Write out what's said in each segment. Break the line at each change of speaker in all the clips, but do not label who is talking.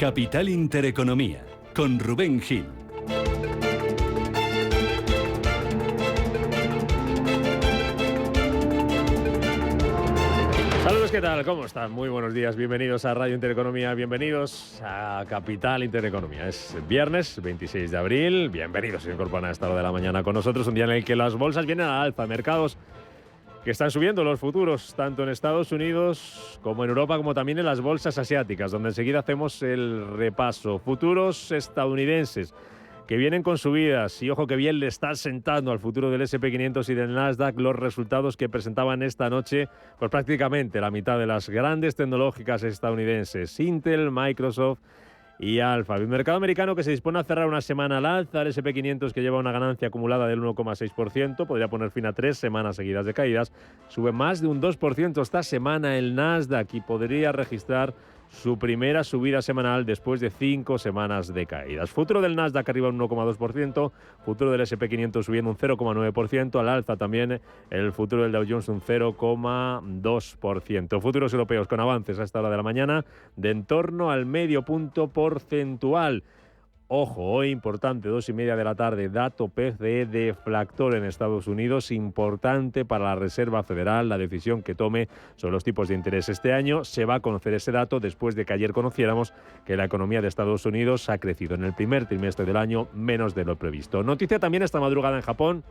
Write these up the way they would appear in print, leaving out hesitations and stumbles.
Capital Intereconomía, con Rubén Gil.
Saludos, ¿qué tal? ¿Cómo están? Muy buenos días, bienvenidos a Radio Intereconomía, bienvenidos a Capital Intereconomía. Es viernes 26 de abril, bienvenidos, se incorporan a esta hora de la mañana con nosotros, un día en el que las bolsas vienen a la alza, mercados que están subiendo los futuros, tanto en Estados Unidos como en Europa, como también en las bolsas asiáticas, donde enseguida hacemos el repaso. Futuros estadounidenses que vienen con subidas, y ojo que bien le está sentando al futuro del S&P 500 y del Nasdaq los resultados que presentaban esta noche, pues prácticamente la mitad de las grandes tecnológicas estadounidenses, Intel, Microsoft y Alphabet. El mercado americano que se dispone a cerrar una semana al alza, el S&P 500 que lleva una ganancia acumulada del 1,6%, podría poner fin a 3 semanas seguidas de caídas, sube más de un 2% esta semana el Nasdaq y podría registrar su primera subida semanal después de 5 semanas de caídas. Futuro del Nasdaq arriba un 1,2%, futuro del S&P 500 subiendo un 0,9%, al alza también el futuro del Dow Jones un 0,2%. Futuros europeos con avances a esta hora de la mañana de en torno al medio punto porcentual. Ojo, hoy importante, 2:30 de la tarde, dato PCE deflactor en Estados Unidos, importante para la Reserva Federal, la decisión que tome sobre los tipos de interés este año. Se va a conocer ese dato después de que ayer conociéramos que la economía de Estados Unidos ha crecido en el primer trimestre del año menos de lo previsto. Noticia también esta madrugada en Japón,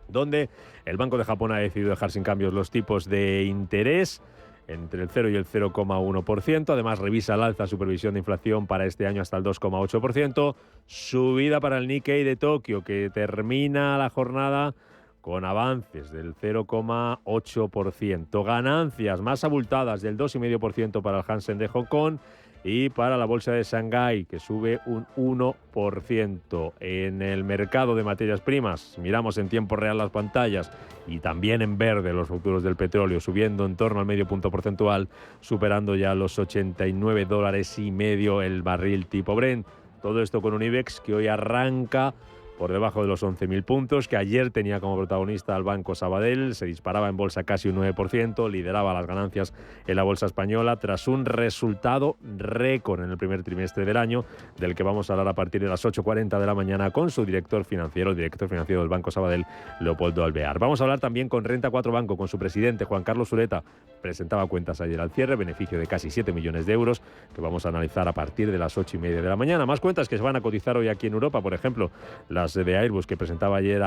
donde el Banco de Japón ha decidido dejar sin cambios los tipos de interés entre el 0 y el 0,1%. Además, revisa al alza su previsión de inflación para este año hasta el 2,8%. Subida para el Nikkei de Tokio, que termina la jornada con avances del 0,8%. Ganancias más abultadas del 2,5% para el Hansen de Hong Kong y para la bolsa de Shanghái, que sube un 1%. En el mercado de materias primas, miramos en tiempo real las pantallas y también en verde los futuros del petróleo, subiendo en torno al medio punto porcentual, superando ya los $89.50 el barril tipo Brent. Todo esto con un IBEX que hoy arranca por debajo de los 11.000 puntos, que ayer tenía como protagonista al Banco Sabadell, se disparaba en bolsa casi un 9%, lideraba las ganancias en la bolsa española tras un resultado récord en el primer trimestre del año, del que vamos a hablar a partir de las 8:40 de la mañana con su director financiero del Banco Sabadell, Leopoldo Alvear. Vamos a hablar también con Renta 4 Banco, con su presidente, Juan Carlos Sureta. Presentaba cuentas ayer al cierre, beneficio de casi 7 millones de euros, que vamos a analizar a partir de las 8:30 de la mañana. Más cuentas que se van a cotizar hoy aquí en Europa, por ejemplo, las de Airbus, que presentaba ayer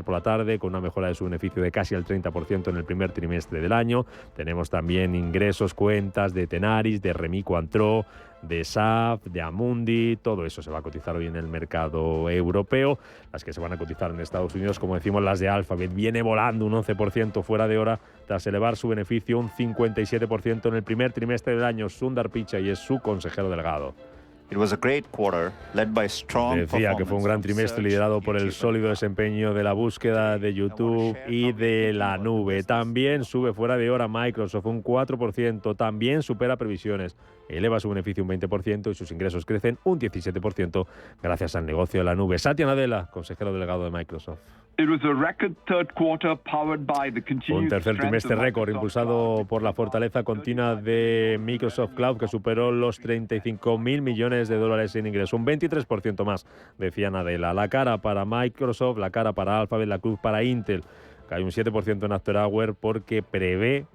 por la tarde, con una mejora de su beneficio de casi al 30% en el primer trimestre del año. Tenemos también ingresos, cuentas de Tenaris, de Rémy Cointreau, de SAF, de Amundi. Todo eso se va a cotizar hoy en el mercado europeo. Las que se van a cotizar en Estados Unidos, como decimos, las de Alphabet, viene volando un 11% fuera de hora tras elevar su beneficio un 57% en el primer trimestre del año. Sundar Pichai es su consejero delegado. Decía que fue un gran trimestre liderado por el sólido desempeño de la búsqueda de YouTube y de la nube. También sube fuera de hora Microsoft un 4%, también supera previsiones, eleva su beneficio un 20% y sus ingresos crecen un 17% gracias al negocio de la nube. Satya Nadella, consejero delegado de Microsoft. Un tercer trimestre récord impulsado por la fortaleza continua de Microsoft Cloud, que superó los 35.000 millones de dólares en ingresos, un 23% más, decía Nadella. La cara para Microsoft, la cara para Alphabet, la cruz para Intel. Cae un 7% en After Hours porque prevé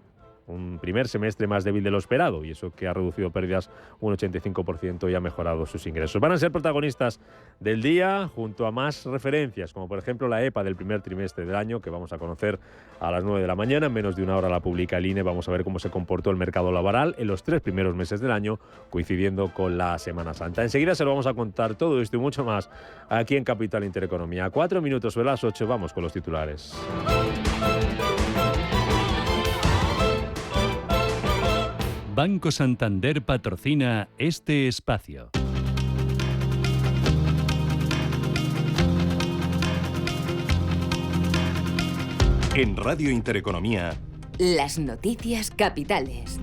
un primer semestre más débil de lo esperado, y eso que ha reducido pérdidas un 85% y ha mejorado sus ingresos. Van a ser protagonistas del día junto a más referencias, como por ejemplo la EPA del primer trimestre del año, que vamos a conocer a las 9 de la mañana. En menos de una hora la publica el INE. Vamos a ver cómo se comportó el mercado laboral en los 3 primeros meses del año, coincidiendo con la Semana Santa. Enseguida se lo vamos a contar todo esto y mucho más aquí en Capital Intereconomía. 4 minutos sobre las 8, vamos con los titulares.
Banco Santander patrocina este espacio.
En Radio Intereconomía,
las noticias capitales.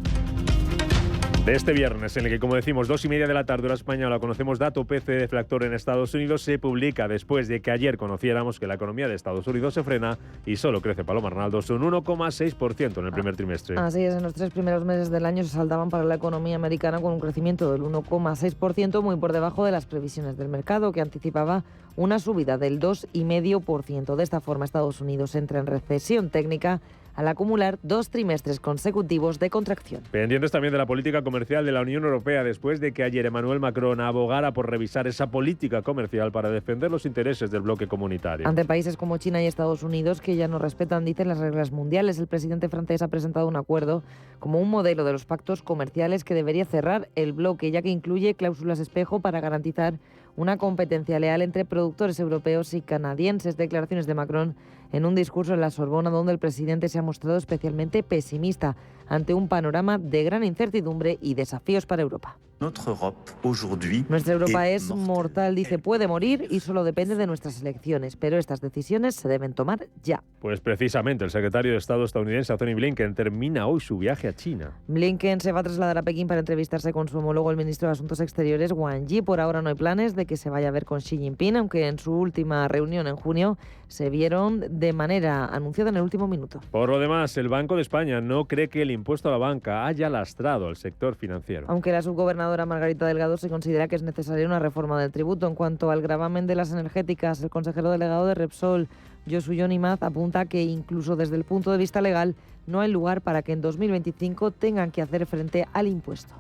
de este viernes, en el que, como decimos, 2:30 de la tarde, hora española, conocemos dato PCE deflactor en Estados Unidos, se publica después de que ayer conociéramos que la economía de Estados Unidos se frena y solo crece, Paloma Arnaldos, un 1,6% en el primer trimestre.
Así es, en los 3 primeros meses del año se saldaban para la economía americana con un crecimiento del 1,6%, muy por debajo de las previsiones del mercado, que anticipaba una subida del 2,5%. De esta forma, Estados Unidos entra en recesión técnica al acumular 2 trimestres consecutivos de contracción.
Pendientes también de la política comercial de la Unión Europea, después de que ayer Emmanuel Macron abogara por revisar esa política comercial para defender los intereses del bloque comunitario.
Ante países como China y Estados Unidos, que ya no respetan, dicen, las reglas mundiales, el presidente francés ha presentado un acuerdo como un modelo de los pactos comerciales que debería cerrar el bloque, ya que incluye cláusulas espejo para garantizar una competencia leal entre productores europeos y canadienses. Declaraciones de Macron en un discurso en la Sorbona, donde el presidente se ha mostrado especialmente pesimista ante un panorama de gran incertidumbre y desafíos para Europa. Nuestra Europa es mortal, dice, puede morir y solo depende de nuestras elecciones, pero estas decisiones se deben tomar ya.
Pues precisamente el secretario de Estado estadounidense, Anthony Blinken, termina hoy su viaje a China.
Blinken se va a trasladar a Pekín para entrevistarse con su homólogo, el ministro de Asuntos Exteriores, Wang Yi. Por ahora no hay planes de que se vaya a ver con Xi Jinping, aunque en su última reunión en junio se vieron de manera anunciada en el último minuto.
Por lo demás, el Banco de España no cree que el impuesto a la banca haya lastrado al sector financiero.
Aunque la subgobernadora Margarita Delgado se considera que es necesaria una reforma del tributo. En cuanto al gravamen de las energéticas, el consejero delegado de Repsol, Josu Yonimaz, apunta que incluso desde el punto de vista legal no hay lugar para que en 2025 tengan que hacer frente al impuesto.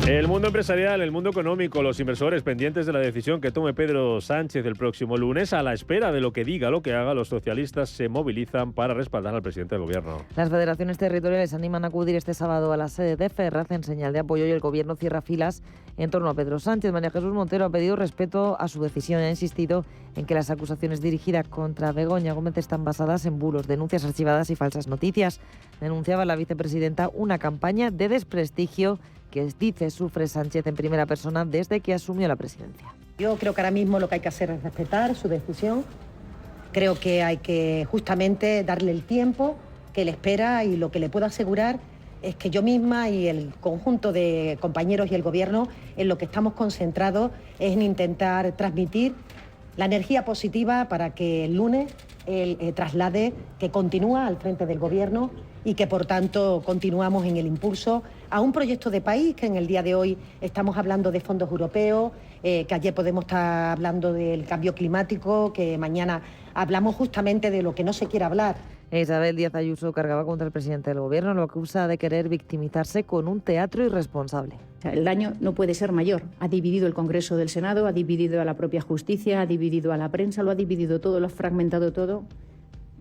El mundo empresarial, el mundo económico, los inversores pendientes de la decisión que tome Pedro Sánchez el próximo lunes, a la espera de lo que diga, lo que haga, los socialistas se movilizan para respaldar al presidente del gobierno.
Las federaciones territoriales animan a acudir este sábado a la sede de Ferraz en señal de apoyo, y el gobierno cierra filas en torno a Pedro Sánchez. María Jesús Montero ha pedido respeto a su decisión y ha insistido en que las acusaciones dirigidas contra Begoña Gómez están basadas en bulos, denuncias archivadas y falsas noticias. Denunciaba la vicepresidenta una campaña de desprestigio que dice sufre Sánchez en primera persona desde que asumió la presidencia.
Yo creo que ahora mismo lo que hay que hacer es respetar su decisión. Creo que hay que justamente darle el tiempo que le espera, y lo que le puedo asegurar es que yo misma y el conjunto de compañeros y el gobierno en lo que estamos concentrados es en intentar transmitir la energía positiva para que el lunes él traslade que continúa al frente del gobierno y que por tanto continuamos en el impulso a un proyecto de país, que en el día de hoy estamos hablando de fondos europeos, que ayer podemos estar hablando del cambio climático, que mañana hablamos justamente de lo que no se quiere hablar.
Isabel Díaz Ayuso cargaba contra el presidente del gobierno, lo acusa de querer victimizarse con un teatro irresponsable.
El daño no puede ser mayor. Ha dividido el Congreso del Senado, ha dividido a la propia justicia, ha dividido a la prensa, lo ha dividido todo, lo ha fragmentado todo.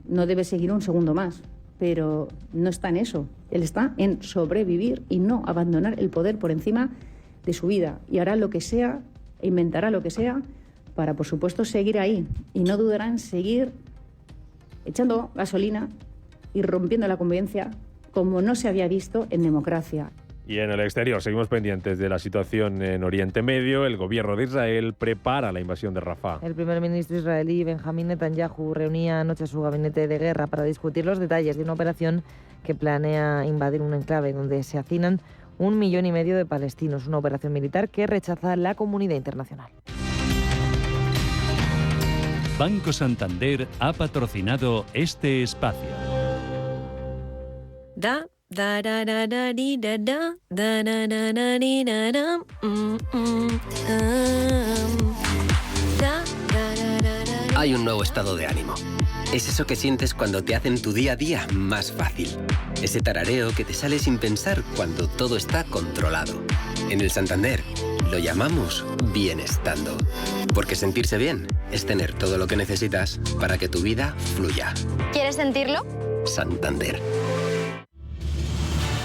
No debe seguir un segundo más, pero no está en eso. Él está en sobrevivir y no abandonar el poder por encima de su vida. Y hará lo que sea, e inventará lo que sea para, por supuesto, seguir ahí. Y no dudará en seguir echando gasolina y rompiendo la convivencia como no se había visto en democracia.
Y en el exterior seguimos pendientes de la situación en Oriente Medio. El gobierno de Israel prepara la invasión de Rafah.
El primer ministro israelí Benjamín Netanyahu reunía anoche a su gabinete de guerra para discutir los detalles de una operación que planea invadir un enclave donde se hacinan 1,5 millones de palestinos. Una operación militar que rechaza la comunidad internacional.
Banco Santander ha patrocinado este espacio.
Hay un nuevo estado de ánimo. Es eso que sientes cuando te hacen tu día a día más fácil. Ese tarareo que te sale sin pensar cuando todo está controlado. En el Santander lo llamamos bienestando. Porque sentirse bien es tener todo lo que necesitas para que tu vida fluya.
¿Quieres sentirlo?
Santander.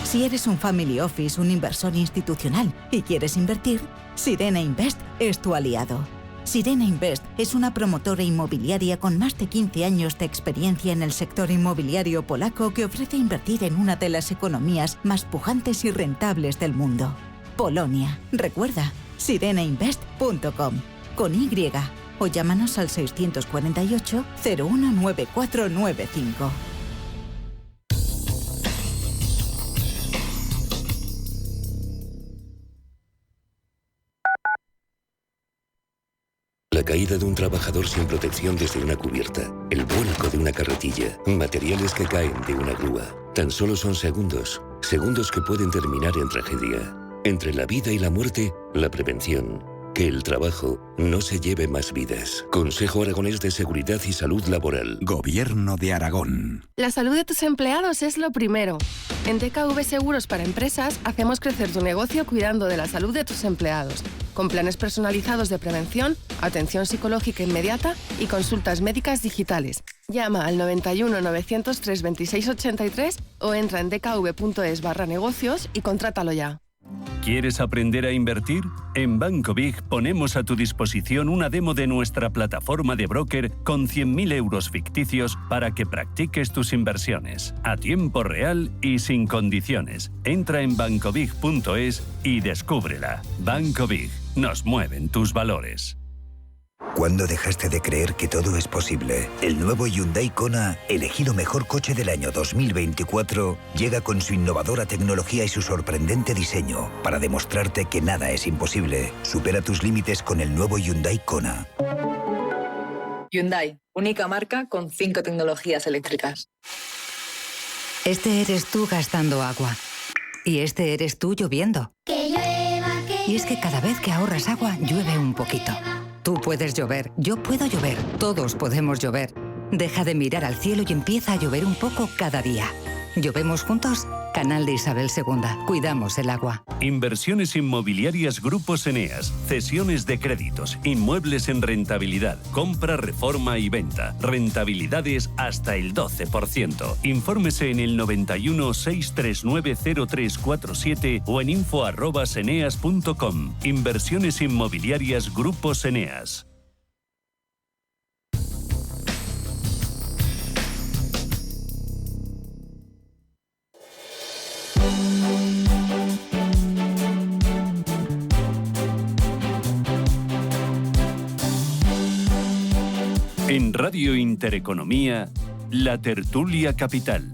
Si eres un family office, un inversor institucional y quieres invertir, Sirena Invest es tu aliado. Sirena Invest es una promotora inmobiliaria con más de 15 años de experiencia en el sector inmobiliario polaco que ofrece invertir en una de las economías más pujantes y rentables del mundo. Polonia. Recuerda, sirenainvest.com con Y o llámanos al 648 019495.
la caída de un trabajador sin protección desde una cubierta, el vuelco de una carretilla, materiales que caen de una grúa. Tan solo son segundos, segundos que pueden terminar en tragedia. Entre la vida y la muerte, la prevención. Que el trabajo no se lleve más vidas. Consejo Aragonés de Seguridad y Salud Laboral.
Gobierno de Aragón.
La salud de tus empleados es lo primero. En DKV Seguros para Empresas hacemos crecer tu negocio cuidando de la salud de tus empleados, con planes personalizados de prevención, atención psicológica inmediata y consultas médicas digitales. Llama al 91 903 26 83 o entra en dkv.es/negocios y contrátalo ya.
¿Quieres aprender a invertir? En Banco Big ponemos a tu disposición una demo de nuestra plataforma de broker con 100.000 euros ficticios para que practiques tus inversiones a tiempo real y sin condiciones. Entra en bancobig.es y descúbrela. Banco Big. Nos mueven tus valores.
¿Cuándo dejaste de creer que todo es posible? El nuevo Hyundai Kona, elegido mejor coche del año 2024, llega con su innovadora tecnología y su sorprendente diseño para demostrarte que nada es imposible. Supera tus límites con el nuevo Hyundai Kona.
Hyundai, única marca con 5 tecnologías eléctricas.
Este eres tú gastando agua. Y este eres tú lloviendo.
Que llueva, que
y es que cada vez que ahorras agua, llueve un poquito. Tú puedes llover, yo puedo llover, todos podemos llover. Deja de mirar al cielo y empieza a llover un poco cada día. ¿Llovemos juntos? Canal de Isabel II. Cuidamos el agua.
Inversiones inmobiliarias Grupos Eneas. Cesiones de créditos. Inmuebles en rentabilidad. Compra, reforma y venta. Rentabilidades hasta el 12%. Infórmese en el 91 639 0347 o en info@eneas.com. Inversiones inmobiliarias Grupos Eneas. En Radio Intereconomía, La Tertulia Capital.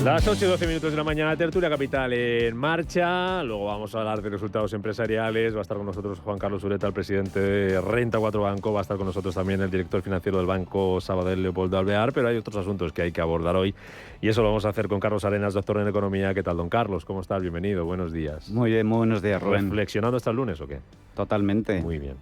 Las 8 y 12 minutos de la mañana, Tertulia Capital en marcha. Luego vamos a hablar de resultados empresariales. Va a estar con nosotros Juan Carlos Ureta, el presidente de Renta 4 Banco. Va a estar con nosotros también el director financiero del Banco Sabadell, Leopoldo Alvear. Pero hay otros asuntos que hay que abordar hoy. Y eso lo vamos a hacer con Carlos Arenas, doctor en Economía. ¿Qué tal, don Carlos? ¿Cómo estás? Bienvenido. Buenos días.
Muy bien, muy buenos días, Rubén.
¿Reflexionando hasta el lunes o qué?
Totalmente.
Muy bien.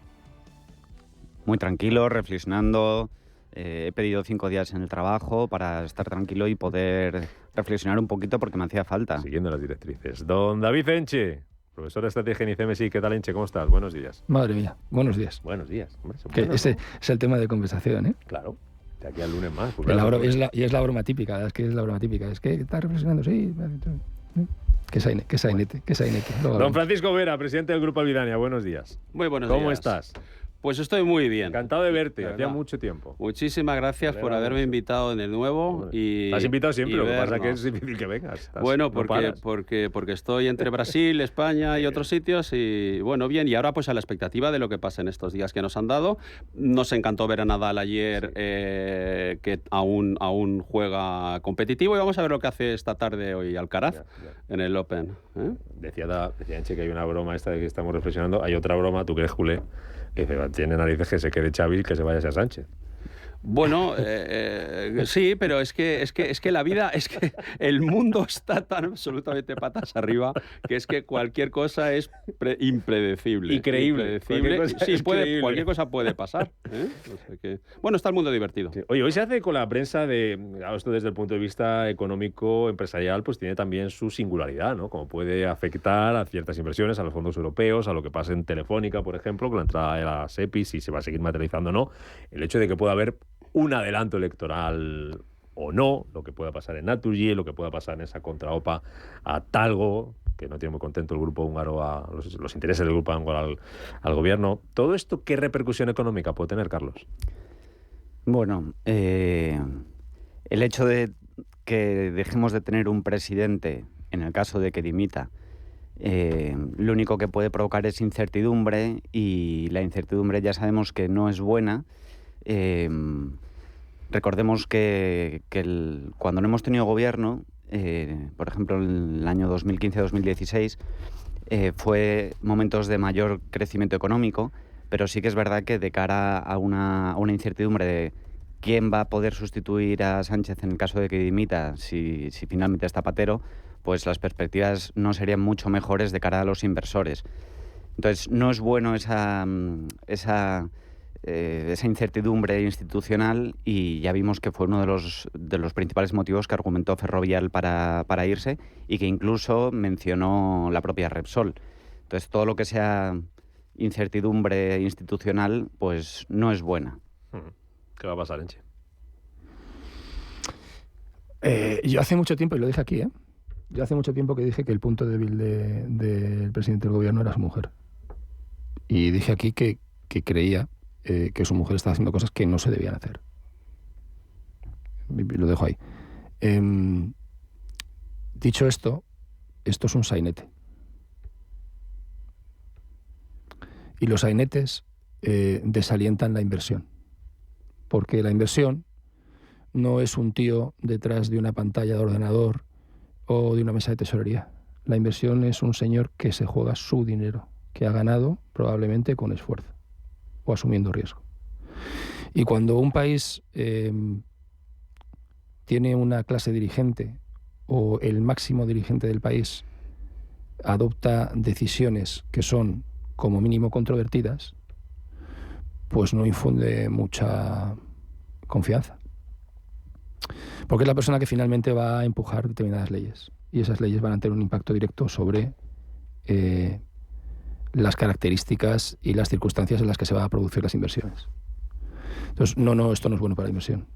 Muy tranquilo, reflexionando. He pedido 5 días en el trabajo para estar tranquilo y poder reflexionar un poquito porque me hacía falta.
Siguiendo las directrices. Don David Enche, profesor de Estrategia en ICEMESI. ¿Qué tal, Enche? ¿Cómo estás? Buenos días.
Madre mía, buenos días.
Buenos días. Hombre,
que ese es el tema de conversación, ¿eh?
Claro. De aquí al lunes más.
Y es la broma típica, es que es la broma típica. Es que estás reflexionando, sí. Que sainete.
Don Francisco Vera, presidente del Grupo Alvidania. Buenos días.
Muy buenos días.
¿Cómo estás?
Pues estoy muy bien.
Encantado de verte, hacía mucho tiempo.
Muchísimas gracias por haberme invitado en el nuevo.
Te has invitado siempre, lo que pasa es que es difícil que vengas.
Bueno, porque estoy entre Brasil, España y otros sitios y bueno, bien. Y ahora pues a la expectativa de lo que pasa en estos días que nos han dado. Nos encantó ver a Nadal ayer, que aún juega competitivo, y vamos a ver lo que hace esta tarde hoy Alcaraz en el Open.
Decía Enche que hay una broma esta de que estamos reflexionando. Hay otra broma, tú que eres culé, que dice, tiene narices que se quede Xavi y que se vaya a Sánchez.
Bueno, sí, pero es que la vida, es que el mundo está tan absolutamente patas arriba que es que cualquier cosa es impredecible.
Increíble.
Cualquier cosa puede pasar. O sea que, bueno, está el mundo divertido.
Sí. Oye, hoy se hace con la prensa esto desde el punto de vista económico, empresarial, pues tiene también su singularidad, ¿no? Como puede afectar a ciertas inversiones, a los fondos europeos, a lo que pasa en Telefónica, por ejemplo, con la entrada de la SEPI, si se va a seguir materializando o no. El hecho de que pueda haber un adelanto electoral o no, lo que pueda pasar en Naturgy, lo que pueda pasar en esa contraopa a Talgo, que no tiene muy contento el grupo húngaro, los intereses del grupo húngaro al gobierno. ¿Todo esto qué repercusión económica puede tener, Carlos?
Bueno, el hecho de que dejemos de tener un presidente, en el caso de que dimita, lo único que puede provocar es incertidumbre, y la incertidumbre ya sabemos que no es buena. Recordemos que cuando no hemos tenido gobierno, por ejemplo en el año 2015-2016, fue momentos de mayor crecimiento económico, pero sí que es verdad que de cara a una incertidumbre de quién va a poder sustituir a Sánchez en el caso de que dimita si finalmente es Zapatero, pues las perspectivas no serían mucho mejores de cara a los inversores. Entonces, no es bueno esa incertidumbre institucional, y ya vimos que fue uno de los principales motivos que argumentó Ferrovial para irse, y que incluso mencionó la propia Repsol. Entonces, todo lo que sea incertidumbre institucional, pues no es buena.
¿Qué va a pasar, Enche?
Yo hace mucho tiempo, y lo dije aquí, yo hace mucho tiempo que dije que el punto débil del presidente del gobierno era su mujer. Y dije aquí que creía que su mujer estaba haciendo cosas que no se debían hacer. Lo dejo ahí. Dicho esto es un sainete. Y los sainetes desalientan la inversión. Porque la inversión no es un tío detrás de una pantalla de ordenador o de una mesa de tesorería. La inversión es un señor que se juega su dinero, que ha ganado probablemente con esfuerzo o asumiendo riesgo. Y cuando un país tiene una clase dirigente o el máximo dirigente del país adopta decisiones que son como mínimo controvertidas, pues no infunde mucha confianza. Porque es la persona que finalmente va a empujar determinadas leyes. Y esas leyes van a tener un impacto directo sobre las características y las circunstancias en las que se van a producir las inversiones. Entonces, esto no es bueno para la inversión.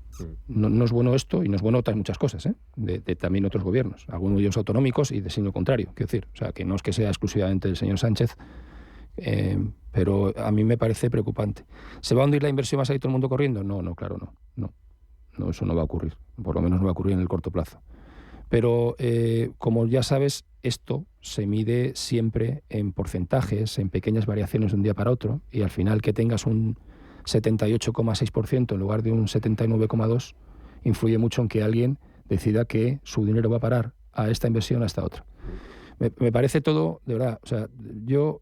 No es bueno esto, y no es bueno otras muchas cosas, de también otros gobiernos, algunos de ellos autonómicos y de signo contrario, quiero decir. O sea, que no es que sea exclusivamente del señor Sánchez, pero a mí me parece preocupante. ¿Se va a hundir la inversión? ¿Va a salir todo el mundo corriendo? No, claro, no. No, eso no va a ocurrir. Por lo menos no va a ocurrir en el corto plazo. Pero, como ya sabes, esto se mide siempre en porcentajes, en pequeñas variaciones de un día para otro, y al final que tengas un 78,6% en lugar de un 79,2% influye mucho en que alguien decida que su dinero va a parar a esta inversión, a esta otra. Me parece todo, de verdad, o sea, yo,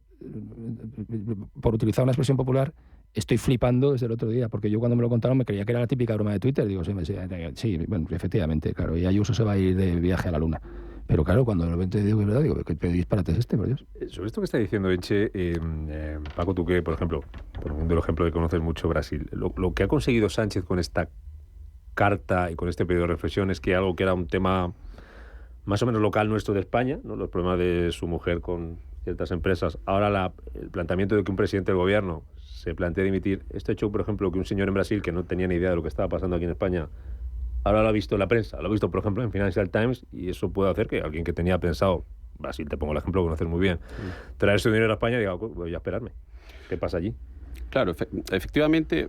por utilizar una expresión popular, estoy flipando desde el otro día, porque yo cuando me lo contaron me creía que era la típica broma de Twitter. Digo, sí, bueno, efectivamente, claro, y Ayuso se va a ir de viaje a la Luna. Pero claro, cuando de repente digo que es verdad, digo, ¿qué disparate es este, por Dios?
Sobre esto que está diciendo Enche, Paco, tú que, por ejemplo, por un ejemplo que conoces mucho Brasil, lo que ha conseguido Sánchez con esta carta y con este periodo de reflexión es que algo que era un tema más o menos local nuestro de España, ¿no? Los problemas de su mujer con ciertas empresas, ahora el planteamiento de que un presidente del gobierno se plantea dimitir. Esto ha hecho, por ejemplo, que un señor en Brasil que no tenía ni idea de lo que estaba pasando aquí en España, ahora lo ha visto en la prensa, lo ha visto, por ejemplo, en Financial Times, y eso puede hacer que alguien que tenía pensado, Brasil, te pongo el ejemplo que conoces muy bien, traer su dinero a España y diga, voy a esperarme. ¿Qué pasa allí?
Claro, efectivamente,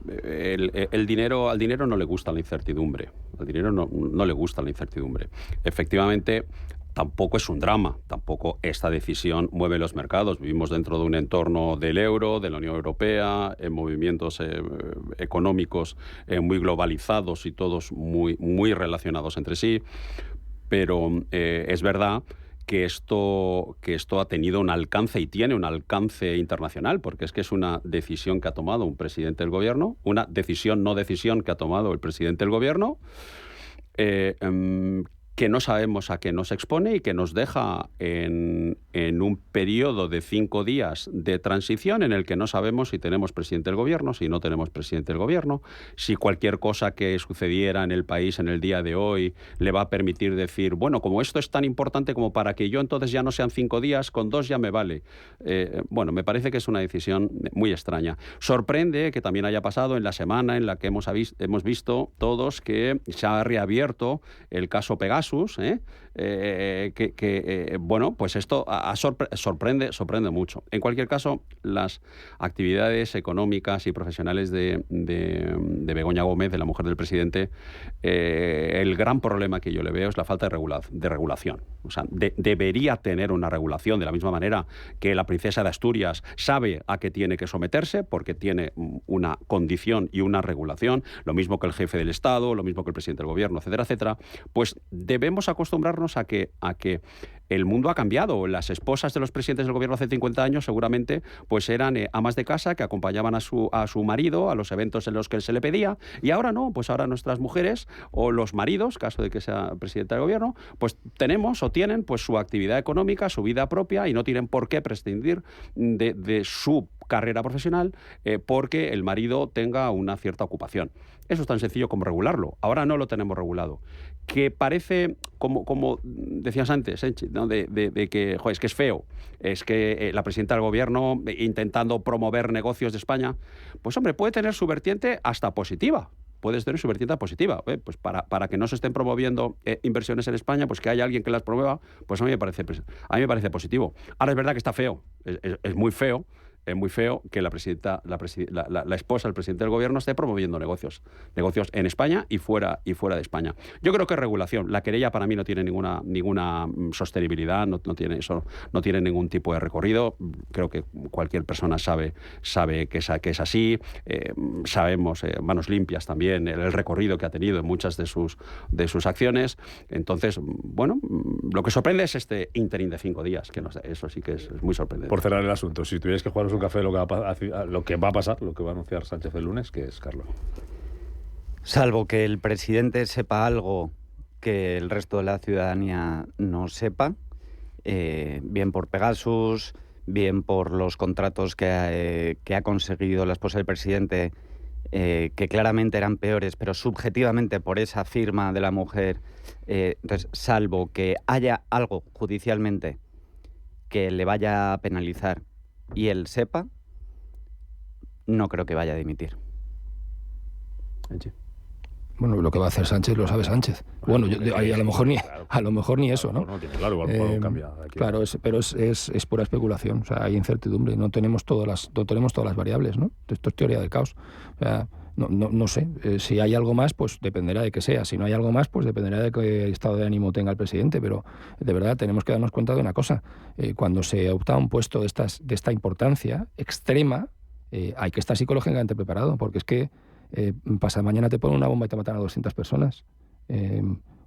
al dinero no le gusta la incertidumbre. Al dinero no le gusta la incertidumbre. Efectivamente, tampoco es un drama, tampoco esta decisión mueve los mercados. Vivimos dentro de un entorno del euro, de la Unión Europea, en movimientos económicos muy globalizados y todos muy relacionados entre sí, pero es verdad que esto ha tenido un alcance y tiene un alcance internacional, porque es una decisión que ha tomado un presidente del gobierno, una no decisión que ha tomado el presidente del gobierno, que no sabemos a qué nos expone y que nos deja en un periodo de 5 días de transición en el que no sabemos si tenemos presidente del gobierno, si no tenemos presidente del gobierno, si cualquier cosa que sucediera en el país en el día de hoy le va a permitir decir, bueno, como esto es tan importante como para que yo entonces ya no sean 5 días, con 2 ya me vale. Bueno, me parece que es una decisión muy extraña. Sorprende que también haya pasado en la semana en la que hemos visto todos que se ha reabierto el caso Pegasus, bueno, pues esto sorprende mucho. En cualquier caso, las actividades económicas y profesionales de Begoña Gómez, de la mujer del presidente, el gran problema que yo le veo es la falta de regulación. O sea, debería tener una regulación de la misma manera que la princesa de Asturias sabe a qué tiene que someterse, porque tiene una condición y una regulación, lo mismo que el jefe del Estado, lo mismo que el presidente del gobierno, etcétera, etcétera. Pues debemos acostumbrarnos a que el mundo ha cambiado. Las esposas de los presidentes del gobierno hace 50 años seguramente pues eran amas de casa que acompañaban a su marido a los eventos en los que él se le pedía, y ahora no, pues ahora nuestras mujeres o los maridos, caso de que sea presidente del gobierno, pues tenemos o tienen pues su actividad económica, su vida propia, y no tienen por qué prescindir de su carrera profesional porque el marido tenga una cierta ocupación. Eso es tan sencillo como regularlo. Ahora no lo tenemos regulado. Que parece, como decías antes, ¿no? de que, joder, es que es feo, es que la presidenta del gobierno intentando promover negocios de España, pues hombre, puede tener su vertiente hasta positiva. Puedes tener su vertiente positiva. Pues para que no se estén promoviendo inversiones en España, pues que haya alguien que las promueva, pues a mí me parece positivo. Ahora es verdad que está feo, es muy feo. Es muy feo que la esposa del presidente del gobierno esté promoviendo negocios en España y fuera de España. Yo creo que es regulación. La querella para mí no tiene ninguna sostenibilidad, no tiene ningún tipo de recorrido. Creo que cualquier persona sabe que es así. Sabemos, manos limpias también, el recorrido que ha tenido en muchas de sus acciones. Entonces, bueno, lo que sorprende es este interín de 5 días, que eso sí que es muy sorprendente.
Por cerrar el asunto, si tuvierais que jugaros un café lo que va a pasar, lo que va a anunciar Sánchez el lunes, ¿qué es, Carlos?
Salvo que el presidente sepa algo que el resto de la ciudadanía no sepa, bien por Pegasus, bien por los contratos que ha conseguido la esposa del presidente, que claramente eran peores, pero subjetivamente por esa firma de la mujer. Entonces, salvo que haya algo judicialmente que le vaya a penalizar y él sepa, no creo que vaya a dimitir.
Bueno, lo que va a hacer Sánchez lo sabe Sánchez. Bueno, a lo mejor ni eso, ¿no?
Claro, cambia.
Claro, pero es pura especulación. O sea, hay incertidumbre. No tenemos todas las variables, ¿no? Esto es teoría del caos. O sea, no sé. Si hay algo más, pues dependerá de que sea. Si no hay algo más, pues dependerá de qué estado de ánimo tenga el presidente. Pero de verdad tenemos que darnos cuenta de una cosa. Cuando se opta a un puesto de esta importancia extrema, hay que estar psicológicamente preparado, porque es que pasado mañana te ponen una bomba y te matan a 200 personas.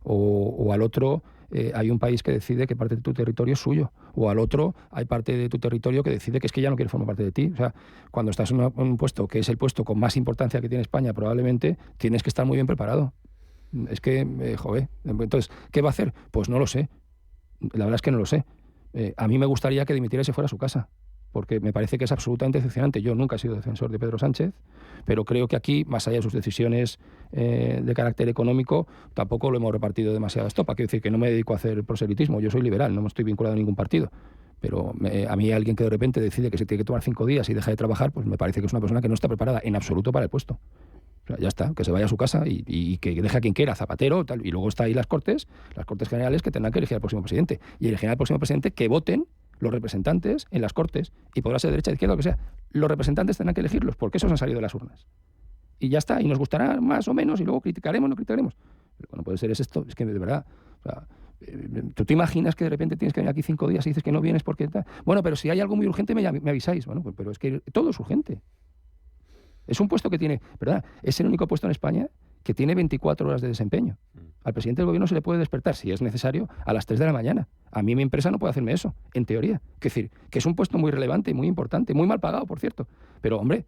O al otro hay un país que decide que parte de tu territorio es suyo. O al otro hay parte de tu territorio que decide que es que ya no quiere formar parte de ti. O sea, cuando estás en un puesto que es el puesto con más importancia que tiene España, probablemente tienes que estar muy bien preparado. Es que, joder, entonces, ¿qué va a hacer? Pues no lo sé. La verdad es que no lo sé. A mí me gustaría que dimitiera y se fuera a su casa, porque me parece que es absolutamente decepcionante. Yo nunca he sido defensor de Pedro Sánchez, pero creo que aquí, más allá de sus decisiones de carácter económico, tampoco lo hemos repartido demasiada estopa. Quiero decir que no me dedico a hacer proselitismo, yo soy liberal, no me estoy vinculado a ningún partido. Pero a mí alguien que de repente decide que se tiene que tomar 5 días y deja de trabajar, pues me parece que es una persona que no está preparada en absoluto para el puesto. O sea, ya está, que se vaya a su casa y que deje a quien quiera, Zapatero, tal. Y luego está ahí las Cortes Generales, que tendrán que elegir al próximo presidente. Y elegirán al próximo presidente que voten los representantes en las Cortes, y podrá ser de derecha, de izquierda, lo que sea. Los representantes tendrán que elegirlos, porque esos han salido de las urnas. Y ya está, y nos gustará más o menos, y luego criticaremos o no criticaremos. Pero bueno, puede ser esto, es que de verdad, o sea, ¿tú te imaginas que de repente tienes que venir aquí 5 días y dices que no vienes porque tal? Bueno, pero si hay algo muy urgente me avisáis. Bueno, pero es que todo es urgente. Es un puesto que tiene, ¿verdad? Es el único puesto en España que tiene 24 horas de desempeño. Al presidente del gobierno se le puede despertar, si es necesario, a las 3 de la mañana. A mí mi empresa no puede hacerme eso, en teoría. Es decir, que es un puesto muy relevante, muy importante, muy mal pagado, por cierto. Pero, hombre,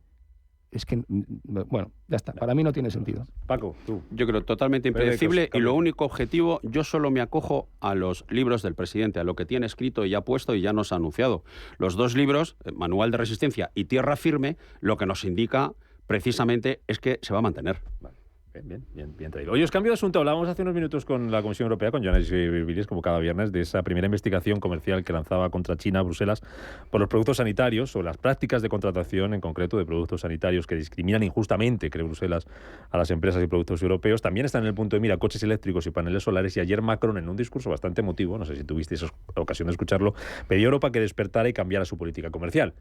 es que, bueno, ya está. Para mí no tiene sentido.
Paco, tú.
Yo creo totalmente impredecible, y lo único objetivo, yo solo me acojo a los libros del presidente, a lo que tiene escrito y ya puesto y ya nos ha anunciado. Los 2 libros, Manual de Resistencia y Tierra Firme, lo que nos indica precisamente es que se va a mantener.
Vale. Bien traído. Oye, os cambio de asunto. Hablábamos hace unos minutos con la Comisión Europea, con Jonas Virbilis, como cada viernes, de esa primera investigación comercial que lanzaba contra China, Bruselas, por los productos sanitarios, o las prácticas de contratación, en concreto, de productos sanitarios que discriminan injustamente, cree Bruselas, a las empresas y productos europeos. También están en el punto de mira coches eléctricos y paneles solares, y ayer Macron, en un discurso bastante emotivo, no sé si tuvisteis ocasión de escucharlo, pidió a Europa que despertara y cambiara su política comercial.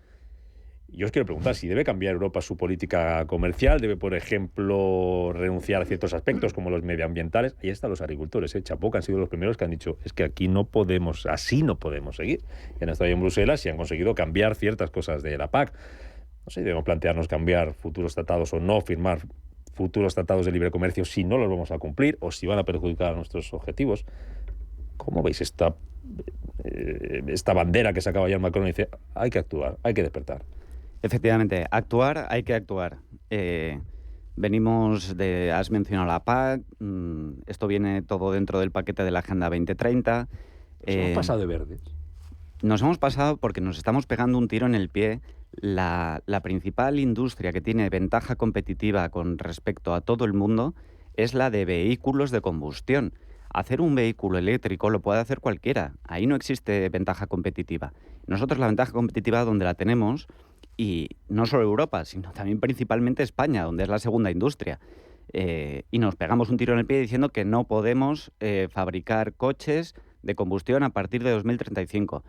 Yo os quiero preguntar si debe cambiar Europa su política comercial, debe, por ejemplo, renunciar a ciertos aspectos como los medioambientales. Ahí están los agricultores, Chapó, que han sido los primeros que han dicho es que aquí no podemos, así no podemos seguir. Y han estado ahí en Bruselas y han conseguido cambiar ciertas cosas de la PAC. No sé si debemos plantearnos cambiar futuros tratados o no, firmar futuros tratados de libre comercio si no los vamos a cumplir o si van a perjudicar a nuestros objetivos. ¿Cómo veis esta bandera que sacaba ayer Macron y dice, hay que actuar, hay que despertar?
Efectivamente, hay que actuar. Has mencionado la PAC, esto viene todo dentro del paquete de la Agenda 2030.
Nos hemos pasado de verdes.
Nos hemos pasado porque nos estamos pegando un tiro en el pie. La principal industria que tiene ventaja competitiva con respecto a todo el mundo es la de vehículos de combustión. Hacer un vehículo eléctrico lo puede hacer cualquiera. Ahí no existe ventaja competitiva. Nosotros la ventaja competitiva donde la tenemos, y no solo Europa, sino también principalmente España, donde es la segunda industria. Y nos pegamos un tiro en el pie diciendo que no podemos fabricar coches de combustión a partir de 2035.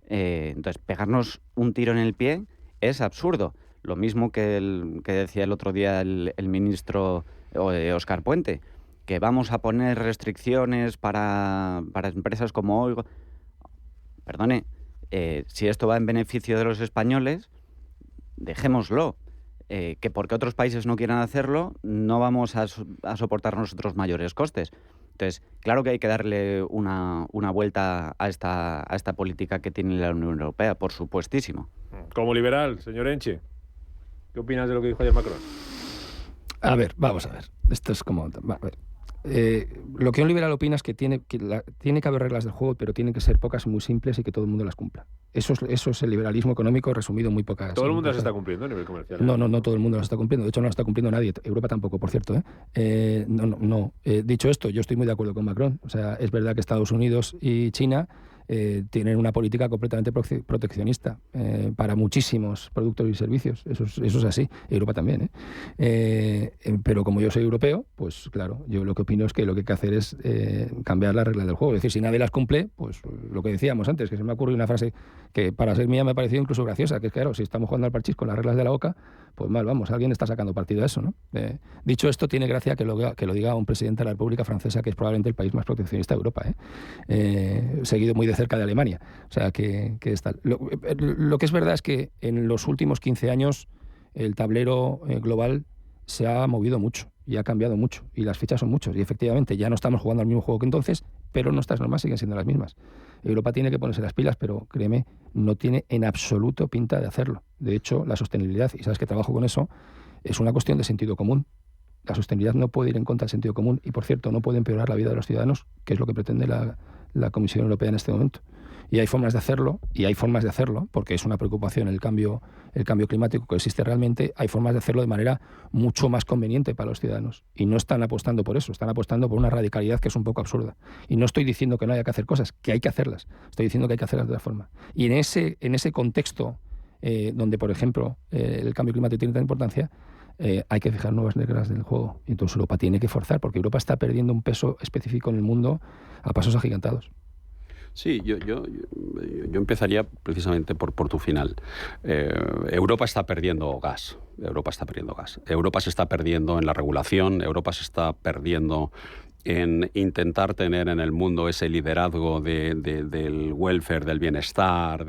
Entonces, pegarnos un tiro en el pie es absurdo. Lo mismo que decía el otro día el ministro Óscar Puente, que vamos a poner restricciones para empresas como Oigo. Perdone, si esto va en beneficio de los españoles, dejémoslo. Que porque otros países no quieran hacerlo, no vamos a soportar nosotros mayores costes. Entonces, claro que hay que darle una vuelta a esta política que tiene la Unión Europea, por supuestísimo.
Como liberal, señor Enche, ¿qué opinas de lo que dijo ayer Macron?
A ver, vamos a ver. Esto es como... lo que un liberal opina es que tiene que haber reglas del juego, pero tienen que ser pocas y muy simples y que todo el mundo las cumpla. Eso es el liberalismo económico resumido en muy pocas...
¿Todo el mundo las está cumpliendo a nivel comercial?
No todo el mundo las está cumpliendo. De hecho, no las está cumpliendo nadie. Europa tampoco, por cierto. Dicho esto, yo estoy muy de acuerdo con Macron. O sea, es verdad que Estados Unidos y China tienen una política completamente proteccionista para muchísimos productos y servicios. Eso es así. Europa también. Pero como yo soy europeo, pues claro, yo lo que opino es que lo que hay que hacer es cambiar las reglas del juego. Es decir, si nadie las cumple, pues lo que decíamos antes, que se me ha ocurrido una frase que para ser mía me ha parecido incluso graciosa, que es claro, si estamos jugando al parchís con las reglas de la OCA, pues mal, vamos, alguien está sacando partido a eso, ¿no? Dicho esto, tiene gracia que lo diga un presidente de la República Francesa, que es probablemente el país más proteccionista de Europa, seguido muy de cerca de Alemania. O sea, que está... Lo que es verdad es que en los últimos 15 años el tablero global se ha movido mucho y ha cambiado mucho y las fechas son muchos y efectivamente ya no estamos jugando al mismo juego que entonces, pero nuestras normas siguen siendo las mismas. Europa tiene que ponerse las pilas, pero créeme, no tiene en absoluto pinta de hacerlo. De hecho, la sostenibilidad, y sabes que trabajo con eso, es una cuestión de sentido común. La sostenibilidad no puede ir en contra del sentido común y, por cierto, no puede empeorar la vida de los ciudadanos, que es lo que pretende la Comisión Europea en este momento. Y hay formas de hacerlo, porque es una preocupación el cambio climático que existe realmente. Hay formas de hacerlo de manera mucho más conveniente para los ciudadanos. Y no están apostando por eso, están apostando por una radicalidad que es un poco absurda. Y no estoy diciendo que no haya que hacer cosas, que hay que hacerlas. Estoy diciendo que hay que hacerlas de otra forma. Y en ese contexto, donde, por ejemplo, el cambio climático tiene tanta importancia, hay que fijar nuevas reglas del juego. Y entonces Europa tiene que forzar, porque Europa está perdiendo un peso específico en el mundo a pasos agigantados.
Sí, yo empezaría precisamente por tu final. Europa está perdiendo gas. Europa se está perdiendo en la regulación. Europa se está perdiendo en intentar tener en el mundo ese liderazgo del welfare, del bienestar,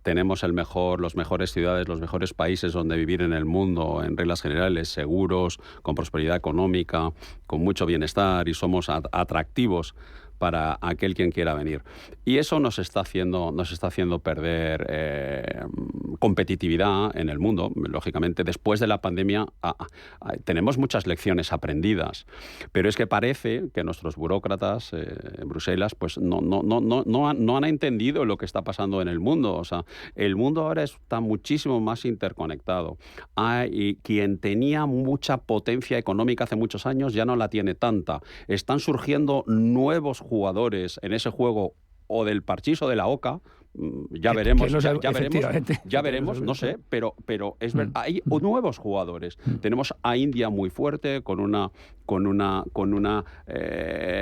tenemos los mejores ciudades, los mejores países donde vivir en el mundo, en reglas generales, seguros, con prosperidad económica, con mucho bienestar y somos atractivos para aquel quien quiera venir. Y eso nos está haciendo perder competitividad en el mundo. Lógicamente, después de la pandemia tenemos muchas lecciones aprendidas, pero es que parece que nuestros burócratas en Bruselas pues no han entendido lo que está pasando en el mundo. O sea, el mundo ahora está muchísimo más interconectado. Y quien tenía mucha potencia económica hace muchos años ya no la tiene tanta. Están surgiendo nuevos jugadores en ese juego o del parchís o de la OCA. Ya veremos, no sé, pero es verdad, hay nuevos jugadores. Tenemos a India muy fuerte, con una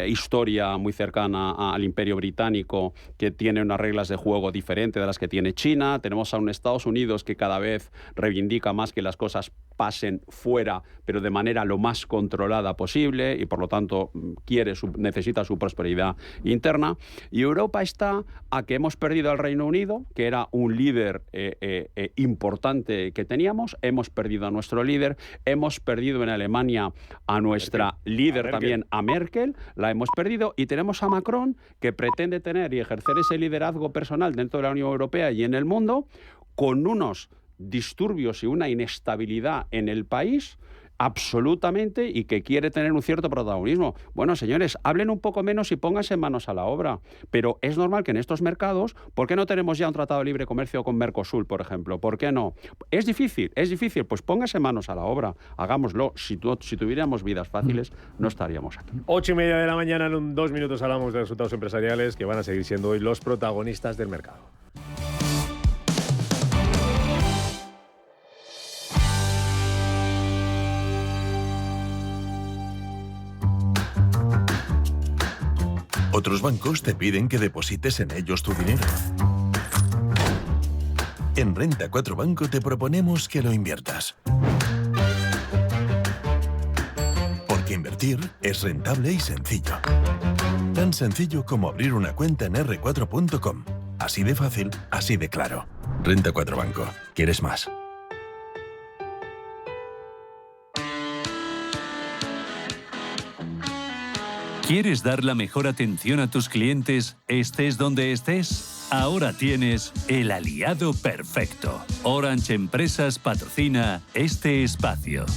historia muy cercana al Imperio Británico, que tiene unas reglas de juego diferentes de las que tiene China. Tenemos a un Estados Unidos que cada vez reivindica más que las cosas pasen fuera, pero de manera lo más controlada posible, y por lo tanto necesita su prosperidad interna. Y Europa está a que hemos perdido el Reino Unido, que era un líder importante que teníamos. Hemos perdido a nuestro líder. Hemos perdido en Alemania a nuestra líder también, a Merkel. La hemos perdido. Y tenemos a Macron, que pretende tener y ejercer ese liderazgo personal dentro de la Unión Europea y en el mundo, con unos disturbios y una inestabilidad en el país absolutamente, y que quiere tener un cierto protagonismo. Bueno, señores, hablen un poco menos y pónganse manos a la obra. Pero es normal que en estos mercados, ¿por qué no tenemos ya un tratado de libre comercio con Mercosur, por ejemplo? ¿Por qué no? Es difícil, pues pónganse manos a la obra, hagámoslo. Si tuviéramos vidas fáciles, no estaríamos aquí.
8:30 de la mañana, en 2 minutos hablamos de resultados empresariales que van a seguir siendo hoy los protagonistas del mercado.
Otros bancos te piden que deposites en ellos tu dinero. En Renta 4 Banco te proponemos que lo inviertas. Porque invertir es rentable y sencillo. Tan sencillo como abrir una cuenta en r4.com. Así de fácil, así de claro. Renta 4 Banco. ¿Quieres más?
¿Quieres dar la mejor atención a tus clientes, estés donde estés? Ahora tienes el aliado perfecto. Orange Empresas patrocina este espacio.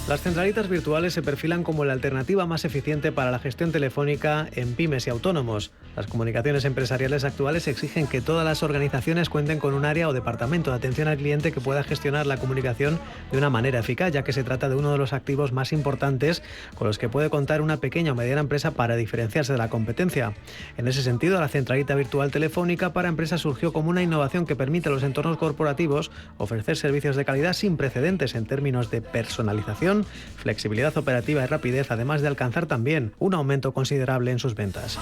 Las centralitas virtuales se perfilan como la alternativa más eficiente para la gestión telefónica en pymes y autónomos. Las comunicaciones empresariales actuales exigen que todas las organizaciones cuenten con un área o departamento de atención al cliente que pueda gestionar la comunicación de una manera eficaz, ya que se trata de uno de los activos más importantes con los que puede contar una pequeña o mediana empresa para diferenciarse de la competencia. En ese sentido, la centralita virtual telefónica para empresas surgió como una innovación que permite a los entornos corporativos ofrecer servicios de calidad sin precedentes en términos de personalización, flexibilidad operativa y rapidez, además de alcanzar también un aumento considerable en sus ventas.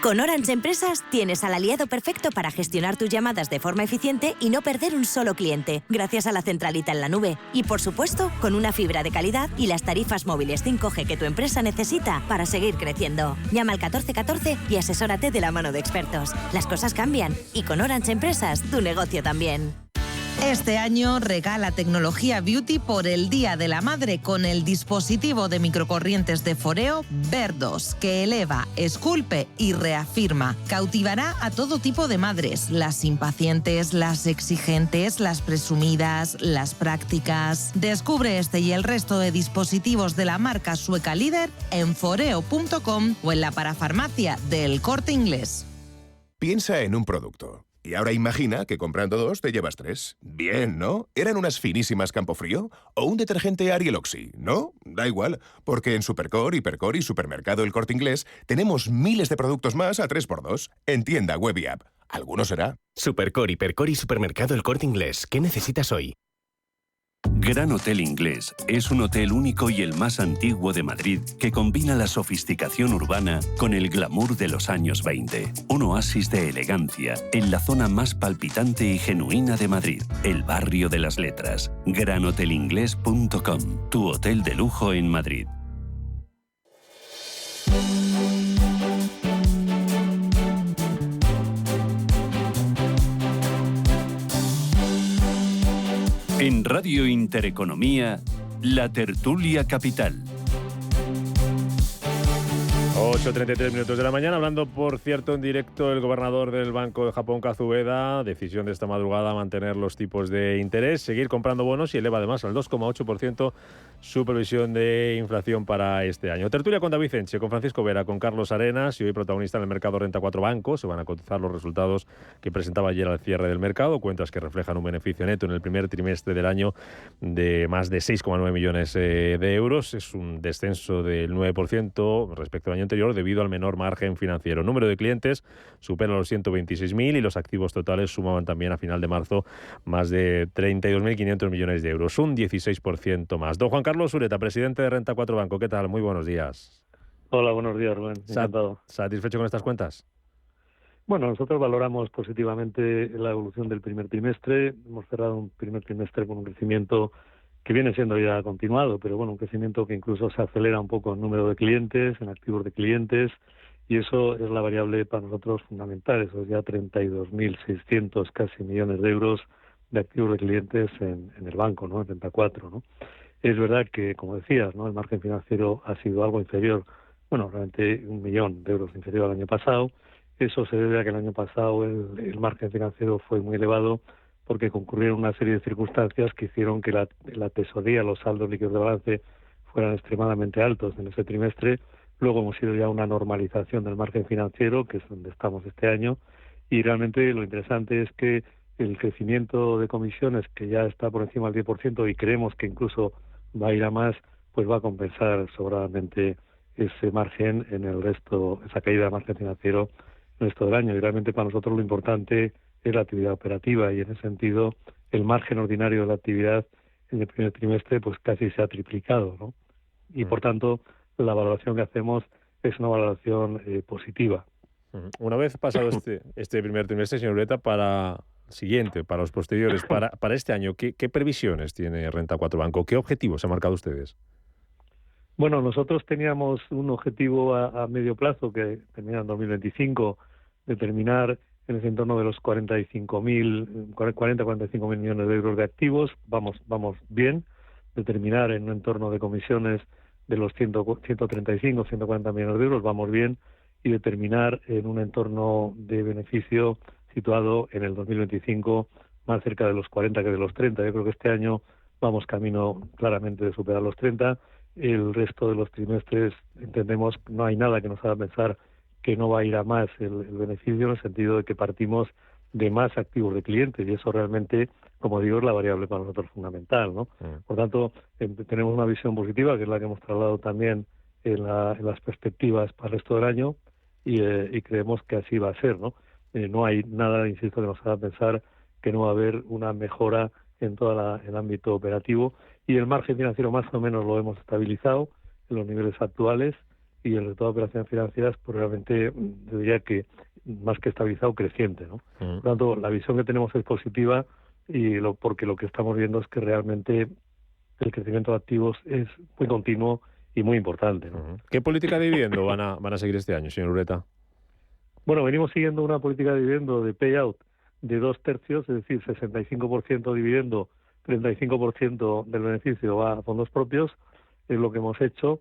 Con Orange Empresas tienes al aliado perfecto para gestionar tus llamadas de forma eficiente y no perder un solo cliente, gracias a la centralita en la nube. Y por supuesto, con una fibra de calidad y las tarifas móviles 5G que tu empresa necesita para seguir creciendo. Llama al 1414 y asesórate de la mano de expertos. Las cosas cambian y con Orange Empresas tu negocio también.
Este año regala tecnología beauty por el Día de la Madre con el dispositivo de microcorrientes de Foreo Verdos, que eleva, esculpe y reafirma. Cautivará a todo tipo de madres, las impacientes, las exigentes, las presumidas, las prácticas. Descubre este y el resto de dispositivos de la marca sueca líder en foreo.com o en la parafarmacia del Corte Inglés.
Piensa en un producto. Y ahora imagina que comprando 2 te llevas 3. Bien, ¿no? ¿Eran unas finísimas Campofrío? ¿O un detergente Ariel Oxy? ¿No? Da igual, porque en Supercor, Hipercor y Supermercado El Corte Inglés tenemos miles de productos más a 3x2. En tienda, web y app. ¿Alguno será?
Supercor, Hipercor y Supermercado El Corte Inglés. ¿Qué necesitas hoy?
Gran Hotel Inglés es un hotel único y el más antiguo de Madrid que combina la sofisticación urbana con el glamour de los años 20. Un oasis de elegancia en la zona más palpitante y genuina de Madrid, el barrio de las letras. GranHotelInglés.com, tu hotel de lujo en Madrid. En Radio Intereconomía, La Tertulia Capital.
8:33 minutos de la mañana, hablando, por cierto, en directo el gobernador del Banco de Japón, Kazueda, decisión de esta madrugada mantener los tipos de interés, seguir comprando bonos y eleva además al 2,8% su previsión de inflación para este año. Tertulia con David Enche, con Francisco Vera, con Carlos Arenas y hoy protagonista en el mercado Renta 4 Banco. Se van a cotizar los resultados que presentaba ayer al cierre del mercado, cuentas que reflejan un beneficio neto en el primer trimestre del año de más de 6,9 millones de euros. Es un descenso del 9% respecto al año anterior debido al menor margen financiero. Número de clientes supera los 126.000 y los activos totales sumaban también a final de marzo más de 32.500 millones de euros, un 16% más. Don Juan Carlos Ureta, presidente de Renta 4 Banco, ¿qué tal? Muy buenos días.
Hola, buenos días, Rubén. Encantado.
¿Satisfecho con estas cuentas?
Bueno, nosotros valoramos positivamente la evolución del primer trimestre. Hemos cerrado un primer trimestre con un crecimiento que viene siendo ya continuado, pero bueno, un crecimiento que incluso se acelera un poco en número de clientes, en activos de clientes, y eso es la variable para nosotros fundamental. Eso es ya 32.600 casi millones de euros de activos de clientes en el banco, ¿no? 34, ¿no? Es verdad que, como decías, ¿no? El margen financiero ha sido algo inferior, bueno, realmente 1 millón de euros inferior al año pasado. Eso se debe a que el año pasado el margen financiero fue muy elevado porque concurrieron una serie de circunstancias que hicieron que la tesorería, los saldos líquidos de balance fueran extremadamente altos en ese trimestre. Luego hemos ido ya a una normalización del margen financiero, que es donde estamos este año, y realmente lo interesante es que el crecimiento de comisiones, que ya está por encima del 10%, y creemos que incluso va a ir a más, pues va a compensar sobradamente ese margen en el resto, esa caída de margen financiero en el resto del año. Y realmente para nosotros lo importante es la actividad operativa, y en ese sentido el margen ordinario de la actividad en el primer trimestre pues casi se ha triplicado, ¿no? Y por tanto la valoración que hacemos es una valoración positiva.
Una vez pasado este primer trimestre, señor Ureta, para el siguiente, para los posteriores, para este año, ¿qué previsiones tiene Renta 4 Banco? ¿Qué objetivos han marcado ustedes?
Bueno, nosotros teníamos un objetivo a medio plazo que termina en 2025, de terminar en ese entorno de los 45.000 millones de euros de activos. Vamos bien, de terminar en un entorno de comisiones de los 135, 140 millones de euros, vamos bien, y de terminar en un entorno de beneficio situado en el 2025 más cerca de los 40 que de los 30. Yo creo que este año vamos camino claramente de superar los 30. El resto de los trimestres entendemos que no hay nada que nos haga pensar que no va a ir a más el beneficio, en el sentido de que partimos de más activos de clientes, y eso realmente, como digo, es la variable para nosotros fundamental, ¿no? Por tanto, tenemos una visión positiva, que es la que hemos trasladado también en las perspectivas para el resto del año, y creemos que así va a ser, ¿no? No hay nada, insisto, que nos haga pensar que no va a haber una mejora en todo el ámbito operativo, y el margen financiero más o menos lo hemos estabilizado en los niveles actuales, y el resto de operaciones financieras pues realmente diría que más que estabilizado, creciente, ¿no? Por lo tanto, la visión que tenemos es positiva, porque lo que estamos viendo es que realmente el crecimiento de activos es muy continuo y muy importante, ¿no?
¿Qué política de dividendo van a seguir este año, señor Ureta?
Bueno, venimos siguiendo una política de dividendo de payout de 2/3, es decir, 65% dividendo, 35% del beneficio va a fondos propios. Es lo que hemos hecho.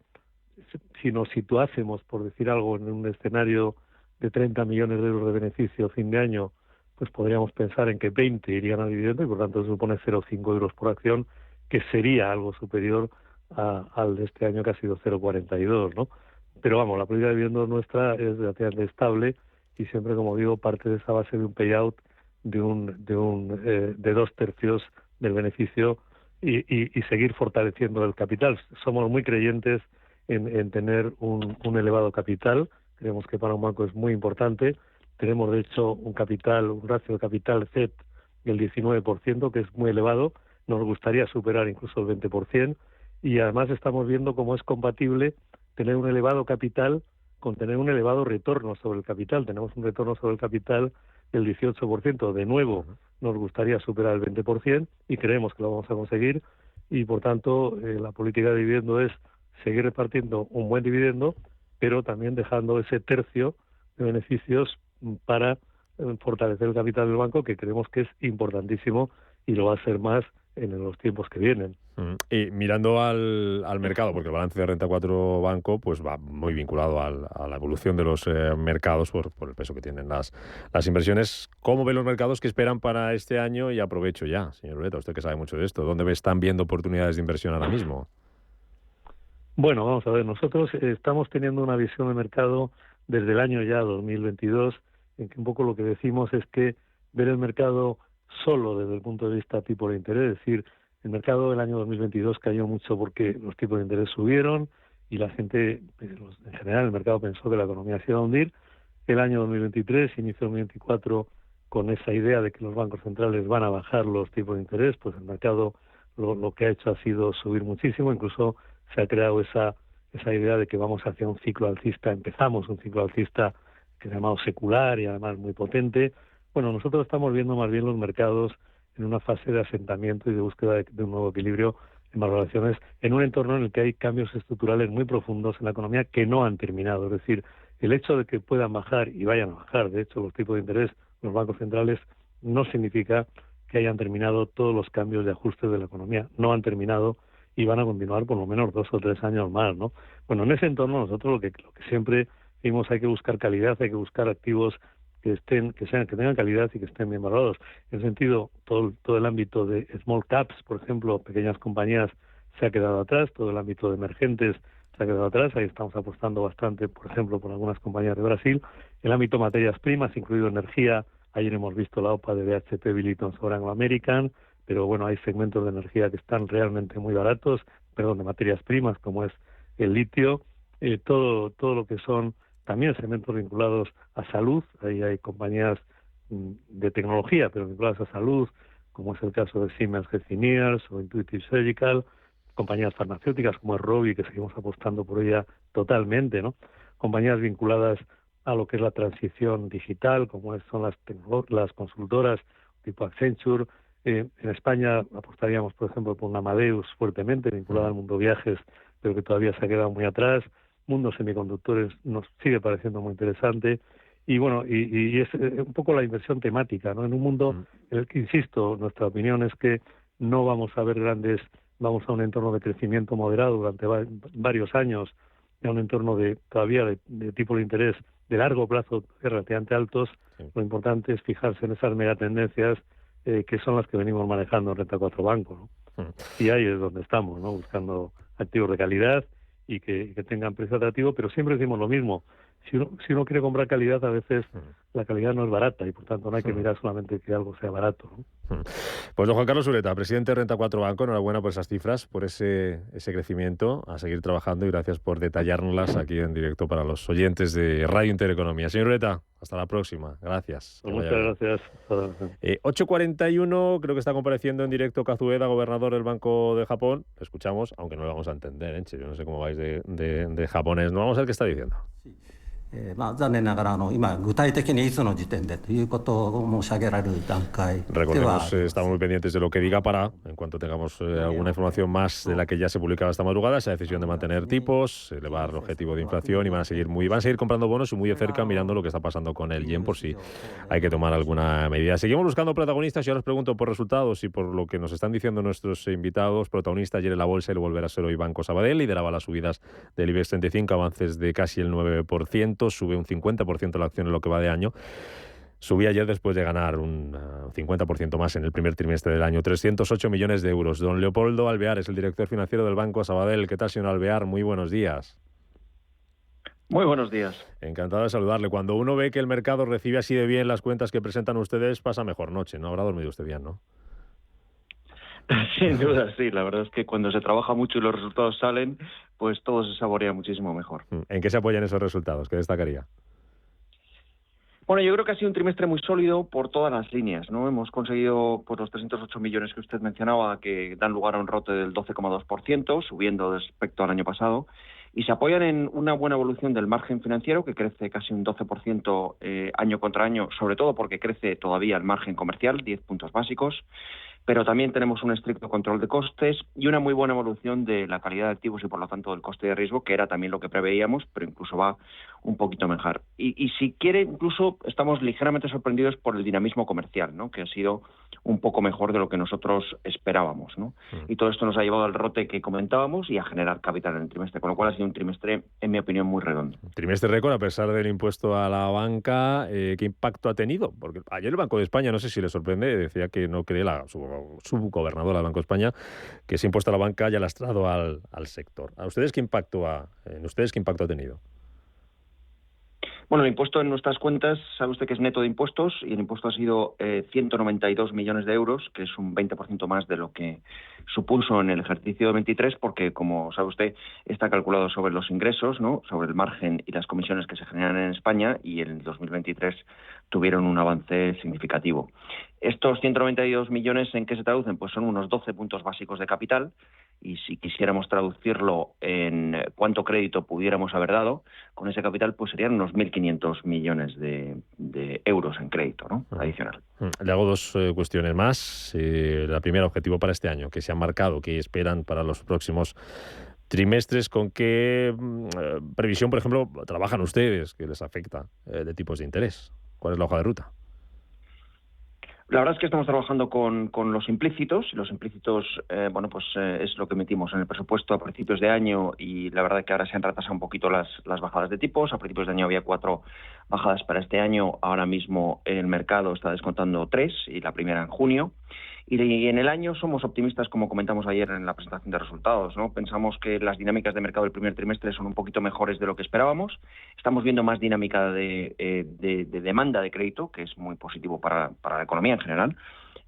Si nos situásemos, por decir algo, en un escenario de 30 millones de euros de beneficio a fin de año, pues podríamos pensar en que 20 irían a dividendo, y por tanto se supone 0,5 euros por acción, que sería algo superior al de este año, que ha sido 0,42, ¿no? Pero vamos, la política de dividendo nuestra es relativamente estable, y siempre, como digo, parte de esa base de un payout de 2/3 del beneficio, y seguir fortaleciendo el capital. Somos muy creyentes en tener un elevado capital. Creemos que para un banco es muy importante. Tenemos, de hecho, un ratio de capital CET del 19%, que es muy elevado. Nos gustaría superar incluso el 20%, y además estamos viendo cómo es compatible tener un elevado capital con tener un elevado retorno sobre el capital. Tenemos un retorno sobre el capital del 18%. De nuevo, nos gustaría superar el 20%, y creemos que lo vamos a conseguir, y por tanto la política de dividendo es seguir repartiendo un buen dividendo, pero también dejando ese tercio de beneficios para fortalecer el capital del banco, que creemos que es importantísimo, y lo va a ser más en los tiempos que vienen.
Y mirando al mercado, porque el balance de Renta 4 Banco pues va muy vinculado a la evolución de los mercados por el peso que tienen las inversiones. ¿Cómo ven los mercados que esperan para este año? Y aprovecho ya, señor Ureta, usted que sabe mucho de esto, ¿dónde están viendo oportunidades de inversión ahora mismo?
Bueno, vamos a ver, nosotros estamos teniendo una visión de mercado desde el año ya 2022, en que un poco lo que decimos es que ver el mercado solo desde el punto de vista tipo de interés, es decir, el mercado del año 2022 cayó mucho porque los tipos de interés subieron, y la gente, en general, el mercado pensó que la economía se iba a hundir. El año 2023, inicio 2024, con esa idea de que los bancos centrales van a bajar los tipos de interés, pues el mercado lo que ha hecho ha sido subir muchísimo. Incluso se ha creado esa idea de que vamos hacia un ciclo alcista. Empezamos un ciclo alcista que se ha llamado secular, y además muy potente. Bueno, nosotros estamos viendo más bien los mercados en una fase de asentamiento y de búsqueda de un nuevo equilibrio, valoraciones en un entorno en el que hay cambios estructurales muy profundos en la economía que no han terminado. Es decir, el hecho de que puedan bajar y vayan a bajar, de hecho, los tipos de interés de los bancos centrales no significa que hayan terminado todos los cambios de ajustes de la economía. No han terminado y van a continuar por lo menos 2 o 3 años más, ¿no? Bueno, en ese entorno nosotros lo que siempre vimos, hay que buscar calidad, hay que buscar activos que tengan calidad y que estén bien valorados. En ese sentido, todo el ámbito de small caps, por ejemplo, pequeñas compañías, se ha quedado atrás, todo el ámbito de emergentes se ha quedado atrás, ahí estamos apostando bastante, por ejemplo, por algunas compañías de Brasil. El ámbito materias primas, incluido energía, ayer hemos visto la OPA de BHP Billiton sobre Anglo American, pero bueno, hay segmentos de energía que están realmente muy baratos, de materias primas, como es el litio, todo lo que son también segmentos vinculados a salud. Ahí hay compañías de tecnología, pero vinculadas a salud, como es el caso de Siemens Healthineers o Intuitive Surgical, compañías farmacéuticas como es Rovi, que seguimos apostando por ella totalmente, ¿no? Compañías vinculadas a lo que es la transición digital, como son las consultoras tipo Accenture. En España apostaríamos, por ejemplo, por una Amadeus fuertemente vinculada al mundo viajes, pero que todavía se ha quedado muy atrás. Mundo semiconductores nos sigue pareciendo muy interesante. Y bueno, y es un poco la inversión temática, ¿no? En un mundo en el que, insisto, nuestra opinión es que no vamos a ver vamos a un entorno de crecimiento moderado durante varios años, a un entorno todavía de tipo de interés de largo plazo relativamente altos. Lo importante es fijarse en esas megatendencias que son las que venimos manejando en Renta 4 Banco, ¿no? Y ahí es donde estamos, ¿no? Buscando activos de calidad y que tengan precio atractivo, pero siempre decimos lo mismo. Si uno quiere comprar calidad, a veces la calidad no es barata y por tanto no hay que mirar solamente que algo sea barato, ¿no?
Pues don Juan Carlos Ureta, presidente de Renta 4 Banco, enhorabuena por esas cifras, por ese crecimiento, a seguir trabajando y gracias por detallárnoslas aquí en directo para los oyentes de Radio Intereconomía. Señor Ureta, hasta la próxima. Gracias.
Pues muchas gracias.
8:41, creo que está compareciendo en directo Kazueda, gobernador del Banco de Japón. Lo escuchamos, aunque no lo vamos a entender, ¿eh? Yo no sé cómo vais de japonés. No vamos a ver qué está diciendo.
残念ながら今具体的にいつの時点でということを申し上げられる段階では
Recordemos, estamos muy pendientes de lo que diga para, en cuanto tengamos alguna información más de la que ya se publicaba esta madrugada, esa decisión de mantener tipos, elevar el objetivo de inflación y van a seguir comprando bonos y muy de cerca mirando lo que está pasando con el yen por si hay que tomar alguna medida. Seguimos buscando protagonistas y ahora os pregunto por resultados y por lo que nos están diciendo nuestros invitados. Protagonista ayer en la bolsa y lo volverá a ser hoy Banco Sabadell, lideraba las subidas del IBEX 35, avances de casi el 9%. Sube un 50% la acción en lo que va de año. Subía ayer después de ganar un 50% más en el primer trimestre del año, 308 millones de euros. Don Leopoldo Alvear es el director financiero del Banco Sabadell. ¿Qué tal, señor Alvear? Muy buenos días.
Muy buenos días.
Encantado de saludarle. Cuando uno ve que el mercado recibe así de bien las cuentas que presentan ustedes, pasa mejor noche, ¿no? Habrá dormido usted bien, ¿no?
Sin duda, sí. La verdad es que cuando se trabaja mucho y los resultados salen, pues todo se saborea muchísimo mejor.
¿En qué se apoyan esos resultados? ¿Qué destacaría?
Bueno, yo creo que ha sido un trimestre muy sólido por todas las líneas, ¿no? Hemos conseguido pues, los 308 millones que usted mencionaba, que dan lugar a un ROTE del 12,2%, subiendo respecto al año pasado, y se apoyan en una buena evolución del margen financiero, que crece casi un 12% año contra año, sobre todo porque crece todavía el margen comercial, 10 puntos básicos, pero también tenemos un estricto control de costes y una muy buena evolución de la calidad de activos y por lo tanto del coste de riesgo, que era también lo que preveíamos, pero incluso va un poquito mejor. Y si quiere, incluso estamos ligeramente sorprendidos por el dinamismo comercial, ¿no? Que ha sido un poco mejor de lo que nosotros esperábamos, ¿no? Y todo esto nos ha llevado al ROTE que comentábamos y a generar capital en el trimestre, con lo cual ha sido un trimestre, en mi opinión, muy redondo.
Trimestre récord a pesar del impuesto a la banca. ¿Qué impacto ha tenido? Porque ayer el Banco de España, no sé si le sorprende, decía que no cree su gobernadora del Banco de España que ese impuesto a la banca haya lastrado al sector. ¿En ustedes qué impacto ha tenido?
Bueno, el impuesto en nuestras cuentas, sabe usted que es neto de impuestos y el impuesto ha sido 192 millones de euros, que es un 20% más de lo que supuso en el ejercicio de 23, porque, como sabe usted, está calculado sobre los ingresos, ¿no? Sobre el margen y las comisiones que se generan en España, y en el 2023 tuvieron un avance significativo. Estos 192 millones, ¿en qué se traducen? Pues son unos 12 puntos básicos de capital, y si quisiéramos traducirlo en cuánto crédito pudiéramos haber dado con ese capital, pues serían unos 1.500 millones de euros en crédito, ¿no? Adicional.
Le hago dos cuestiones más. La primera, objetivo para este año, que se han marcado, que esperan para los próximos trimestres. ¿Con qué previsión, por ejemplo, trabajan ustedes, que les afecta de tipos de interés? ¿Cuál es la hoja de ruta?
La verdad es que estamos trabajando con los implícitos. Los implícitos, es lo que metimos en el presupuesto a principios de año, y la verdad es que ahora se han retrasado un poquito las bajadas de tipos. A principios de año había 4 bajadas para este año. Ahora mismo el mercado está descontando 3, y la primera en junio. Y en el año somos optimistas, como comentamos ayer en la presentación de resultados, ¿no? Pensamos que las dinámicas de mercado del primer trimestre son un poquito mejores de lo que esperábamos. Estamos viendo más dinámica de demanda de crédito, que es muy positivo para la economía en general.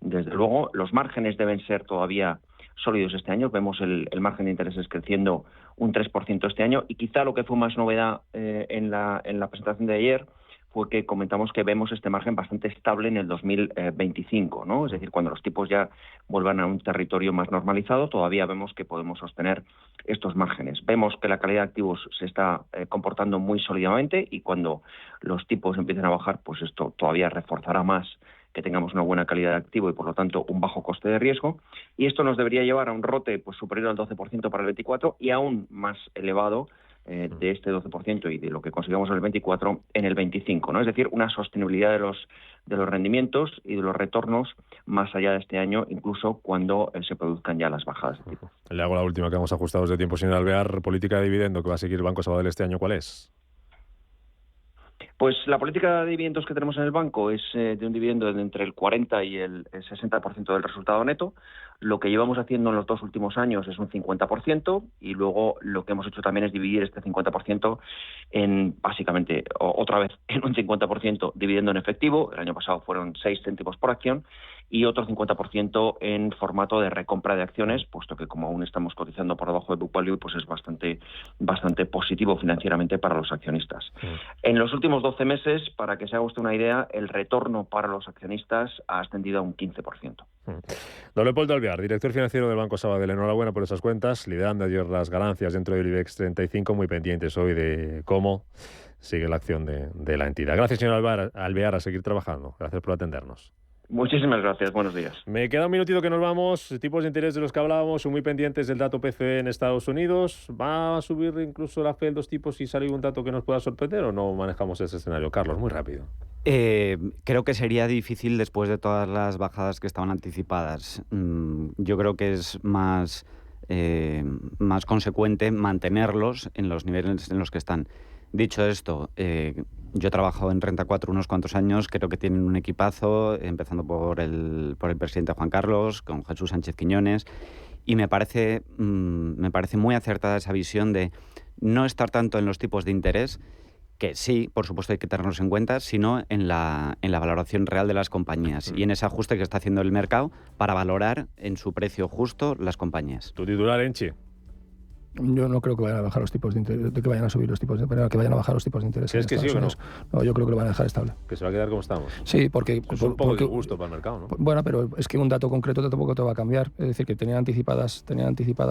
Desde luego, los márgenes deben ser todavía sólidos este año. Vemos el margen de intereses creciendo un 3% este año, y quizá lo que fue más novedad en la presentación de ayer fue que comentamos que vemos este margen bastante estable en el 2025, ¿no? Es decir, cuando los tipos ya vuelvan a un territorio más normalizado, todavía vemos que podemos sostener estos márgenes. Vemos que la calidad de activos se está comportando muy sólidamente, y cuando los tipos empiecen a bajar, pues esto todavía reforzará más que tengamos una buena calidad de activo y, por lo tanto, un bajo coste de riesgo. Y esto nos debería llevar a un ROTE pues superior al 12% para el 24, y aún más elevado de este 12% y de lo que consigamos en el 24 en el 25, ¿no? Es decir, una sostenibilidad de los rendimientos y de los retornos más allá de este año, incluso cuando se produzcan ya las bajadas de tipo.
Le hago la última, que hemos ajustado de tiempo, señor Alvear. Política de dividendo que va a seguir el Banco Sabadell este año, ¿cuál es?
Pues la política de dividendos que tenemos en el banco es de un dividendo de entre el 40 y el 60% del resultado neto. Lo que llevamos haciendo en los 2 últimos años es un 50%, y luego lo que hemos hecho también es dividir este 50% en, básicamente, otra vez, en un 50% dividendo en efectivo. El año pasado fueron 6 céntimos por acción, y otro 50% en formato de recompra de acciones, puesto que como aún estamos cotizando por debajo de book value, pues es bastante positivo financieramente para los accionistas. En los últimos 12 meses, para que se haga usted una idea, el retorno para los accionistas ha ascendido a un 15%.
Don Leopoldo Alvear, director financiero del Banco Sabadell, enhorabuena por esas cuentas, liderando ayer las ganancias dentro del IBEX 35, muy pendientes hoy de cómo sigue la acción de la entidad. Gracias, señor Alvear, a seguir trabajando. Gracias por atendernos.
Muchísimas gracias, buenos días.
Me queda un minutito que nos vamos. Tipos de interés de los que hablábamos, muy pendientes del dato PCE en Estados Unidos. ¿Va a subir incluso la Fed 2 tipos si sale un dato que nos pueda sorprender, o no manejamos ese escenario? Carlos, muy rápido.
Creo que sería difícil después de todas las bajadas que estaban anticipadas. Yo creo que es más consecuente mantenerlos en los niveles en los que están. Dicho esto, yo he trabajado en Renta 4 unos cuantos años, creo que tienen un equipazo, empezando por el presidente Juan Carlos, con Jesús Sánchez Quiñones, y me parece muy acertada esa visión de no estar tanto en los tipos de interés, que sí, por supuesto hay que tenerlos en cuenta, sino en la valoración real de las compañías y en ese ajuste que está haciendo el mercado para valorar en su precio justo las compañías.
¿Tu titular, Enchi?
Yo no creo que vayan a bajar los tipos de interés, que vayan a subir los tipos de interés, que vayan a bajar los tipos de interés.
¿Crees que sí o no?
No, yo creo que lo van a dejar estable.
Que se va a quedar como estamos.
Sí, porque
es un poco de gusto para el mercado, ¿no?
Bueno, pero es que un dato concreto tampoco te va a cambiar. Es decir, que tenían anticipadas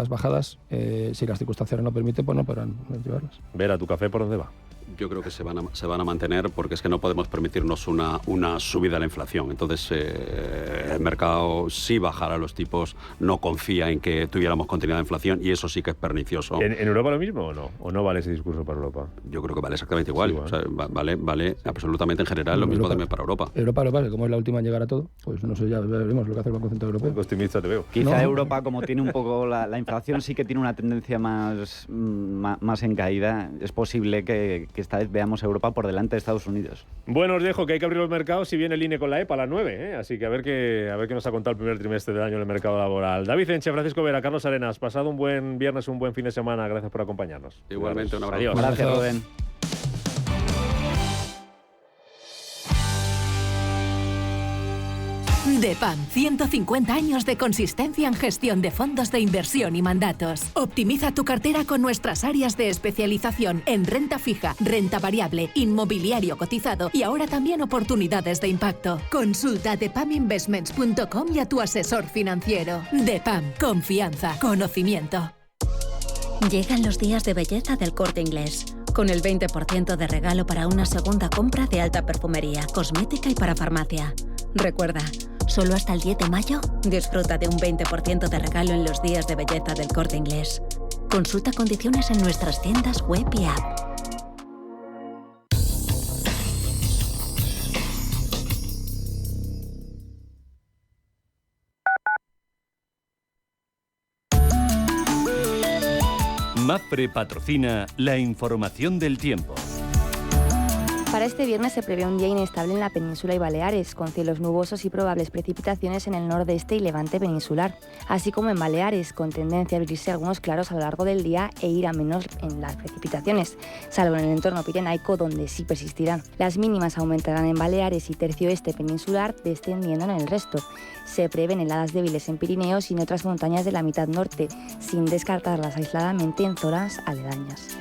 bajadas. Si las circunstancias no permiten, pues no podrán llevarlas.
Vera, ¿tu café por dónde va?
Yo creo que se van a mantener, porque es que no podemos permitirnos una subida de la inflación. Entonces, el mercado sí bajará los tipos, no confía en que tuviéramos continuidad de inflación, y eso sí que es pernicioso.
¿En Europa lo mismo o no? ¿O no vale ese discurso para Europa?
Yo creo que vale exactamente igual.
Sí, igual.
O sea, vale absolutamente en general lo mismo también para Europa.
Europa, como es la última en llegar a todo, pues no sé, ya veremos lo que hace el Banco Central Europeo.
Optimista te veo.
Quizá Europa, como tiene un poco la inflación, sí que tiene una tendencia más en caída. Es posible que esta vez veamos a Europa por delante de Estados Unidos.
Bueno, os dejo que hay que abrir los mercados, si viene el INE con la EPA a las 9, así que a ver qué nos ha contado el primer trimestre del año en el mercado laboral. David Enche, Francisco Vera, Carlos Arenas, pasado un buen viernes, un buen fin de semana. Gracias por acompañarnos.
Igualmente, un abrazo.
Adiós.
Gracias, Rubén.
DEPAM, 150 años de consistencia en gestión de fondos de inversión y mandatos. Optimiza tu cartera con nuestras áreas de especialización en renta fija, renta variable, inmobiliario cotizado y ahora también oportunidades de impacto. Consulta depaminvestments.com y a tu asesor financiero. DEPAM, confianza, conocimiento.
Llegan los días de belleza del Corte Inglés, con el 20% de regalo para una segunda compra de alta perfumería, cosmética y para farmacia. Recuerda, solo hasta el 10 de mayo, disfruta de un 20% de regalo en los días de belleza del Corte Inglés. Consulta condiciones en nuestras tiendas web y app.
MAPFRE patrocina la información del tiempo.
Para este viernes se prevé un día inestable en la península y Baleares, con cielos nubosos y probables precipitaciones en el nordeste y levante peninsular, así como en Baleares, con tendencia a abrirse algunos claros a lo largo del día e ir a menos en las precipitaciones, salvo en el entorno pirenaico, donde sí persistirán. Las mínimas aumentarán en Baleares y tercio este peninsular, descendiendo en el resto. Se prevén heladas débiles en Pirineos y en otras montañas de la mitad norte, sin descartarlas aisladamente en zonas aledañas.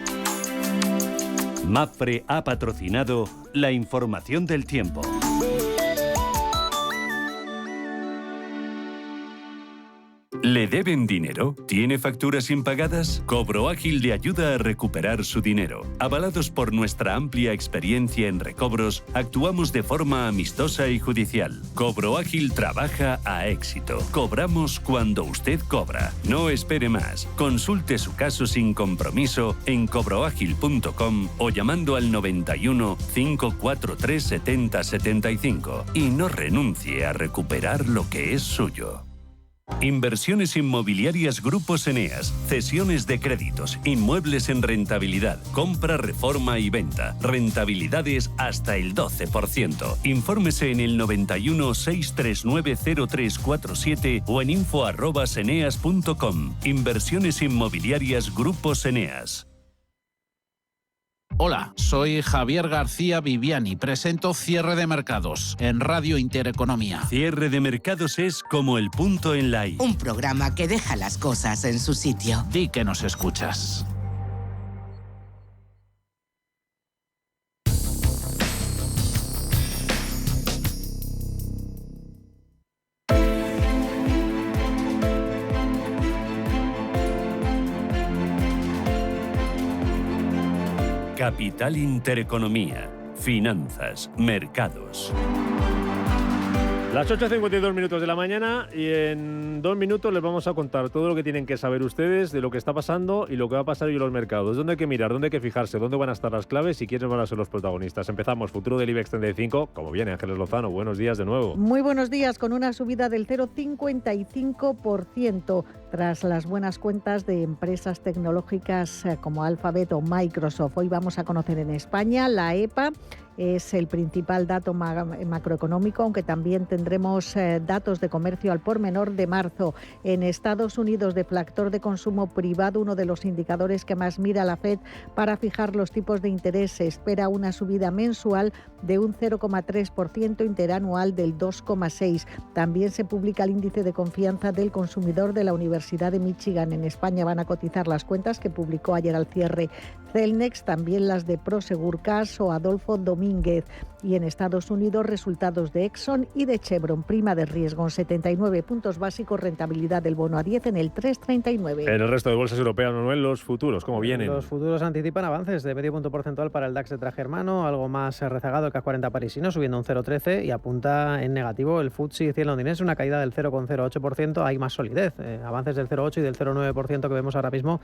MAPFRE ha patrocinado la información del tiempo. ¿Le deben dinero? ¿Tiene facturas impagadas? Cobro Ágil le ayuda a recuperar su dinero. Avalados por nuestra amplia experiencia en recobros, actuamos de forma amistosa y judicial. Cobro Ágil trabaja a éxito. Cobramos cuando usted cobra. No espere más. Consulte su caso sin compromiso en cobroagil.com o llamando al 91 543 70 75 y no renuncie a recuperar lo que es suyo. Inversiones inmobiliarias Grupos Eneas, cesiones de créditos, inmuebles en rentabilidad, compra, reforma y venta, rentabilidades hasta el 12%. Infórmese en el 91 639 0347 o en info@eneas.com. Inversiones inmobiliarias Grupos Eneas.
Hola, soy Javier García Viviani, presento Cierre de Mercados en Radio Intereconomía.
Cierre de Mercados es como el punto en la I.
Un programa que deja las cosas en su sitio.
Di que nos escuchas.
Capital Intereconomía, finanzas, mercados.
Las 8:52 minutos de la mañana y en 2 minutos les vamos a contar todo lo que tienen que saber ustedes de lo que está pasando y lo que va a pasar hoy en los mercados. ¿Dónde hay que mirar? ¿Dónde hay que fijarse? ¿Dónde van a estar las claves y quiénes van a ser los protagonistas? Empezamos. Futuro del IBEX 35. Como viene Ángeles Lozano. Buenos días de nuevo.
Muy buenos días, con una subida del 0,55% tras las buenas cuentas de empresas tecnológicas como Alphabet o Microsoft. Hoy vamos a conocer en España la EPA. Es el principal dato macroeconómico, aunque también tendremos datos de comercio al por menor de marzo. En Estados Unidos, deflactor de consumo privado, uno de los indicadores que más mira la FED para fijar los tipos de interés. Se espera una subida mensual de un 0,3%, interanual del 2,6%. También se publica el índice de confianza del consumidor de la Universidad de Michigan. En España van a cotizar las cuentas que publicó ayer al cierre Celnex, también las de Prosegur Cash o Adolfo Domínguez. Y en Estados Unidos, resultados de Exxon y de Chevron. Prima de riesgo en 79 puntos básicos, rentabilidad del bono a 10 en el 3,39.
En el resto de bolsas europeas, Manuel, los futuros, ¿cómo vienen?
Los futuros anticipan avances de medio punto porcentual para el DAX de traje hermano, algo más rezagado el CAC 40 parisino, subiendo un 0,13 y apunta en negativo el FTSE 100 londinense, una caída del 0,08%. Hay más solidez, avances del 0,8 y del 0,9% que vemos ahora mismo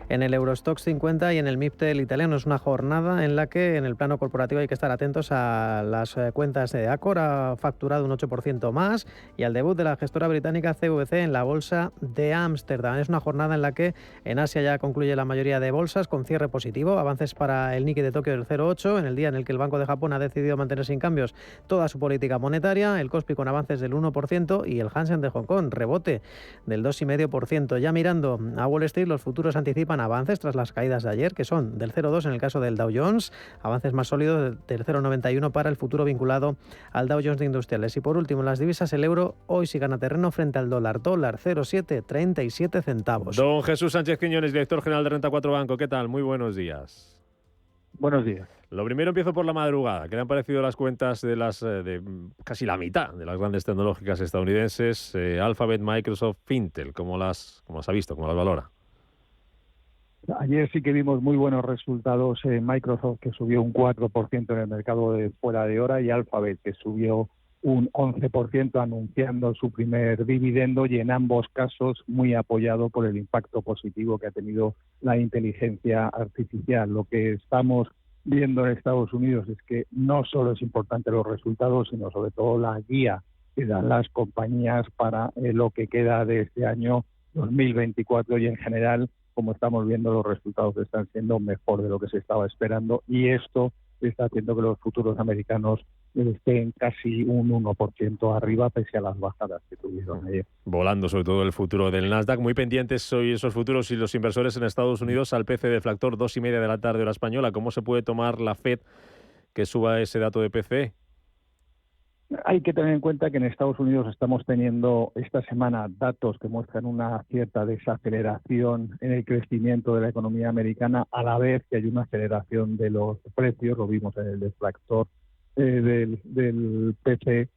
en el Eurostoxx 50 y en el MIPTEL italiano. Es una jornada en la que en el plano corporativo hay que estar atentos a las cuentas de Accor. Ha facturado un 8% más, y al debut de la gestora británica CVC en la bolsa de Ámsterdam. Es una jornada en la que en Asia ya concluye la mayoría de bolsas con cierre positivo. Avances para el Nikkei de Tokio del 0,8 en el día en el que el Banco de Japón ha decidido mantener sin cambios toda su política monetaria. El Kospi con avances del 1% y el Hansen de Hong Kong rebote del 2,5%. Ya mirando a Wall Street, los futuros anticipan avances tras las caídas de ayer, que son perdón, del 0,2 en el caso del Dow Jones, avances más sólidos del 0,91 para el futuro vinculado al Dow Jones de Industriales. Y por último, en las divisas, el euro hoy sí gana terreno frente al dólar 0,737 centavos.
Don Jesús Sánchez Quiñones, director general de Renta 4 Banco, ¿qué tal? Muy buenos días.
Buenos días.
Lo primero, empiezo por la madrugada. ¿Qué le han parecido las cuentas de casi la mitad de las grandes tecnológicas estadounidenses? Alphabet, Microsoft, Intel, ¿cómo las ha visto? ¿Cómo las valora?
Ayer sí que vimos muy buenos resultados en Microsoft, que subió un 4% en el mercado de fuera de hora, y Alphabet, que subió un 11% anunciando su primer dividendo, y en ambos casos muy apoyado por el impacto positivo que ha tenido la inteligencia artificial. Lo que estamos viendo en Estados Unidos es que no solo es importante los resultados, sino sobre todo la guía que dan las compañías para lo que queda de este año 2024, y en general, como estamos viendo, los resultados están siendo mejor de lo que se estaba esperando, y esto está haciendo que los futuros americanos estén casi un 1% arriba, pese a las bajadas que tuvieron ayer.
Volando sobre todo el futuro del Nasdaq. Muy pendientes hoy esos futuros y los inversores en Estados Unidos al PCE deflactor, 2:30 de la tarde hora española. ¿Cómo se puede tomar la FED que suba ese dato de PCE?
Hay que tener en cuenta que en Estados Unidos estamos teniendo esta semana datos que muestran una cierta desaceleración en el crecimiento de la economía americana, a la vez que hay una aceleración de los precios, lo vimos en el deflactor del PCE,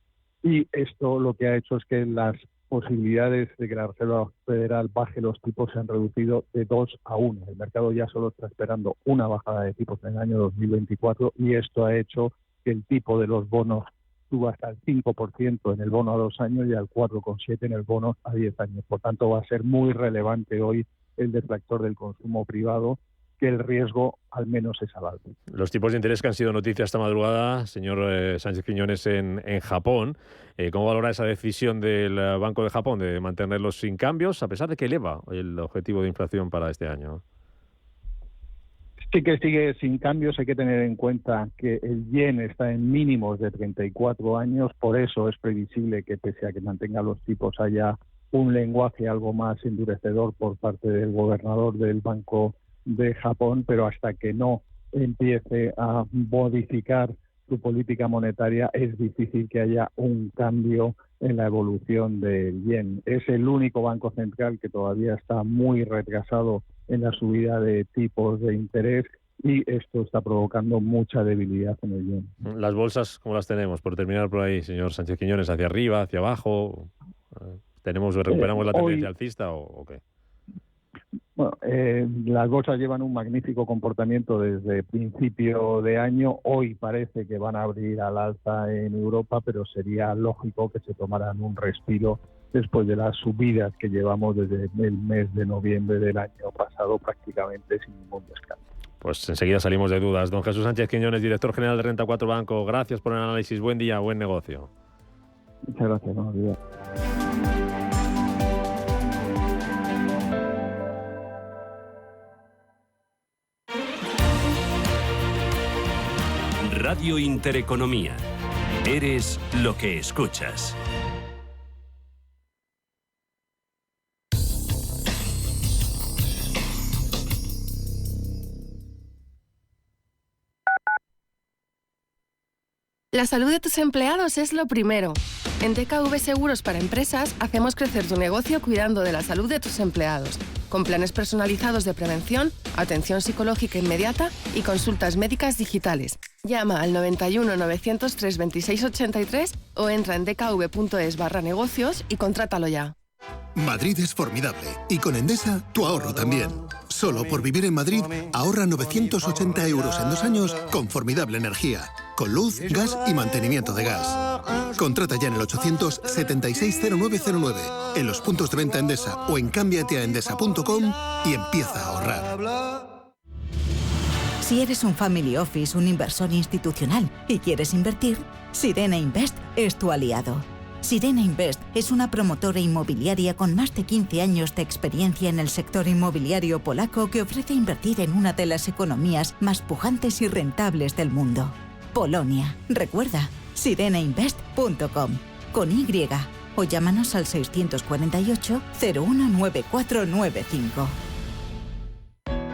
y esto lo que ha hecho es que las posibilidades de que la Reserva Federal baje los tipos se han reducido de 2 a 1. El mercado ya solo está esperando una bajada de tipos en el año 2024, y esto ha hecho que el tipo de los bonos suba hasta el 5% en el bono a 2 años y al 4,7% en el bono a 10 años. Por tanto, va a ser muy relevante hoy el deflactor del consumo privado, que el riesgo al menos es al alto.
Los tipos de interés que han sido noticia esta madrugada, señor Sánchez Quiñones, en Japón. ¿Cómo valora esa decisión del Banco de Japón de mantenerlos sin cambios, a pesar de que eleva el objetivo de inflación para este año?
Sí que sigue sin cambios. Hay que tener en cuenta que el yen está en mínimos de 34 años, por eso es previsible que, pese a que mantenga los tipos, haya un lenguaje algo más endurecedor por parte del gobernador del Banco de Japón, pero hasta que no empiece a modificar su política monetaria es difícil que haya un cambio en la evolución del yen. Es el único banco central que todavía está muy retrasado en la subida de tipos de interés, y esto está provocando mucha debilidad en el yen.
Las bolsas, ¿cómo las tenemos? Por terminar por ahí, señor Sánchez Quiñones, ¿hacia arriba, hacia abajo? ¿Recuperamos la tendencia alcista o qué?
Bueno, las bolsas llevan un magnífico comportamiento desde principio de año. Hoy parece que van a abrir al alza en Europa, pero sería lógico que se tomaran un respiro después de las subidas que llevamos desde el mes de noviembre del año pasado, prácticamente sin ningún descanso.
Pues enseguida salimos de dudas. Don Jesús Sánchez Quiñones, director general de Renta 4 Banco, gracias por el análisis. Buen día, buen negocio.
Muchas gracias, buenos días.
Radio Intereconomía. Eres lo que escuchas.
La salud de tus empleados es lo primero. En DKV Seguros para Empresas hacemos crecer tu negocio cuidando de la salud de tus empleados, con planes personalizados de prevención, atención psicológica inmediata y consultas médicas digitales. Llama al 91 903 26 83 o entra en dkv.es/negocios y contrátalo ya.
Madrid es formidable y con Endesa tu ahorro también. Solo por vivir en Madrid ahorra 980 euros en 2 años con formidable energía, con luz, gas y mantenimiento de gas. Contrata ya en el 800-760909, en los puntos de venta Endesa o en cámbiateaendesa.com y empieza a ahorrar.
Si eres un family office, un inversor institucional y quieres invertir, Sirena Invest es tu aliado. Sirena Invest es una promotora inmobiliaria con más de 15 años de experiencia en el sector inmobiliario polaco que ofrece invertir en una de las economías más pujantes y rentables del mundo. Polonia. Recuerda, sirenainvest.com con Y o llámanos al 648 019495.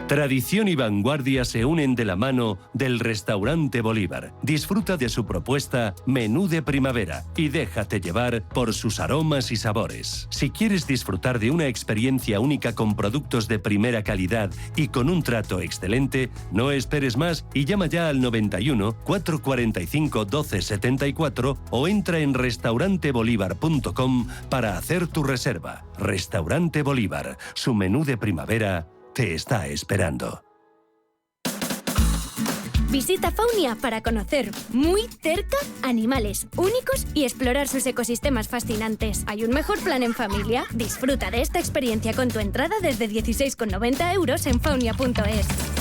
Tradición y vanguardia se unen de la mano del Restaurante Bolívar. Disfruta de su propuesta Menú de Primavera y déjate llevar por sus aromas y sabores. Si quieres disfrutar de una experiencia única con productos de primera calidad y con un trato excelente, no esperes más y llama ya al 91 445 1274 o entra en restaurantebolívar.com para hacer tu reserva. Restaurante Bolívar, su menú de primavera te está esperando.
Visita Faunia para conocer muy cerca animales únicos y explorar sus ecosistemas fascinantes. ¿Hay un mejor plan en familia? Disfruta de esta experiencia con tu entrada desde 16,90 € en faunia.es.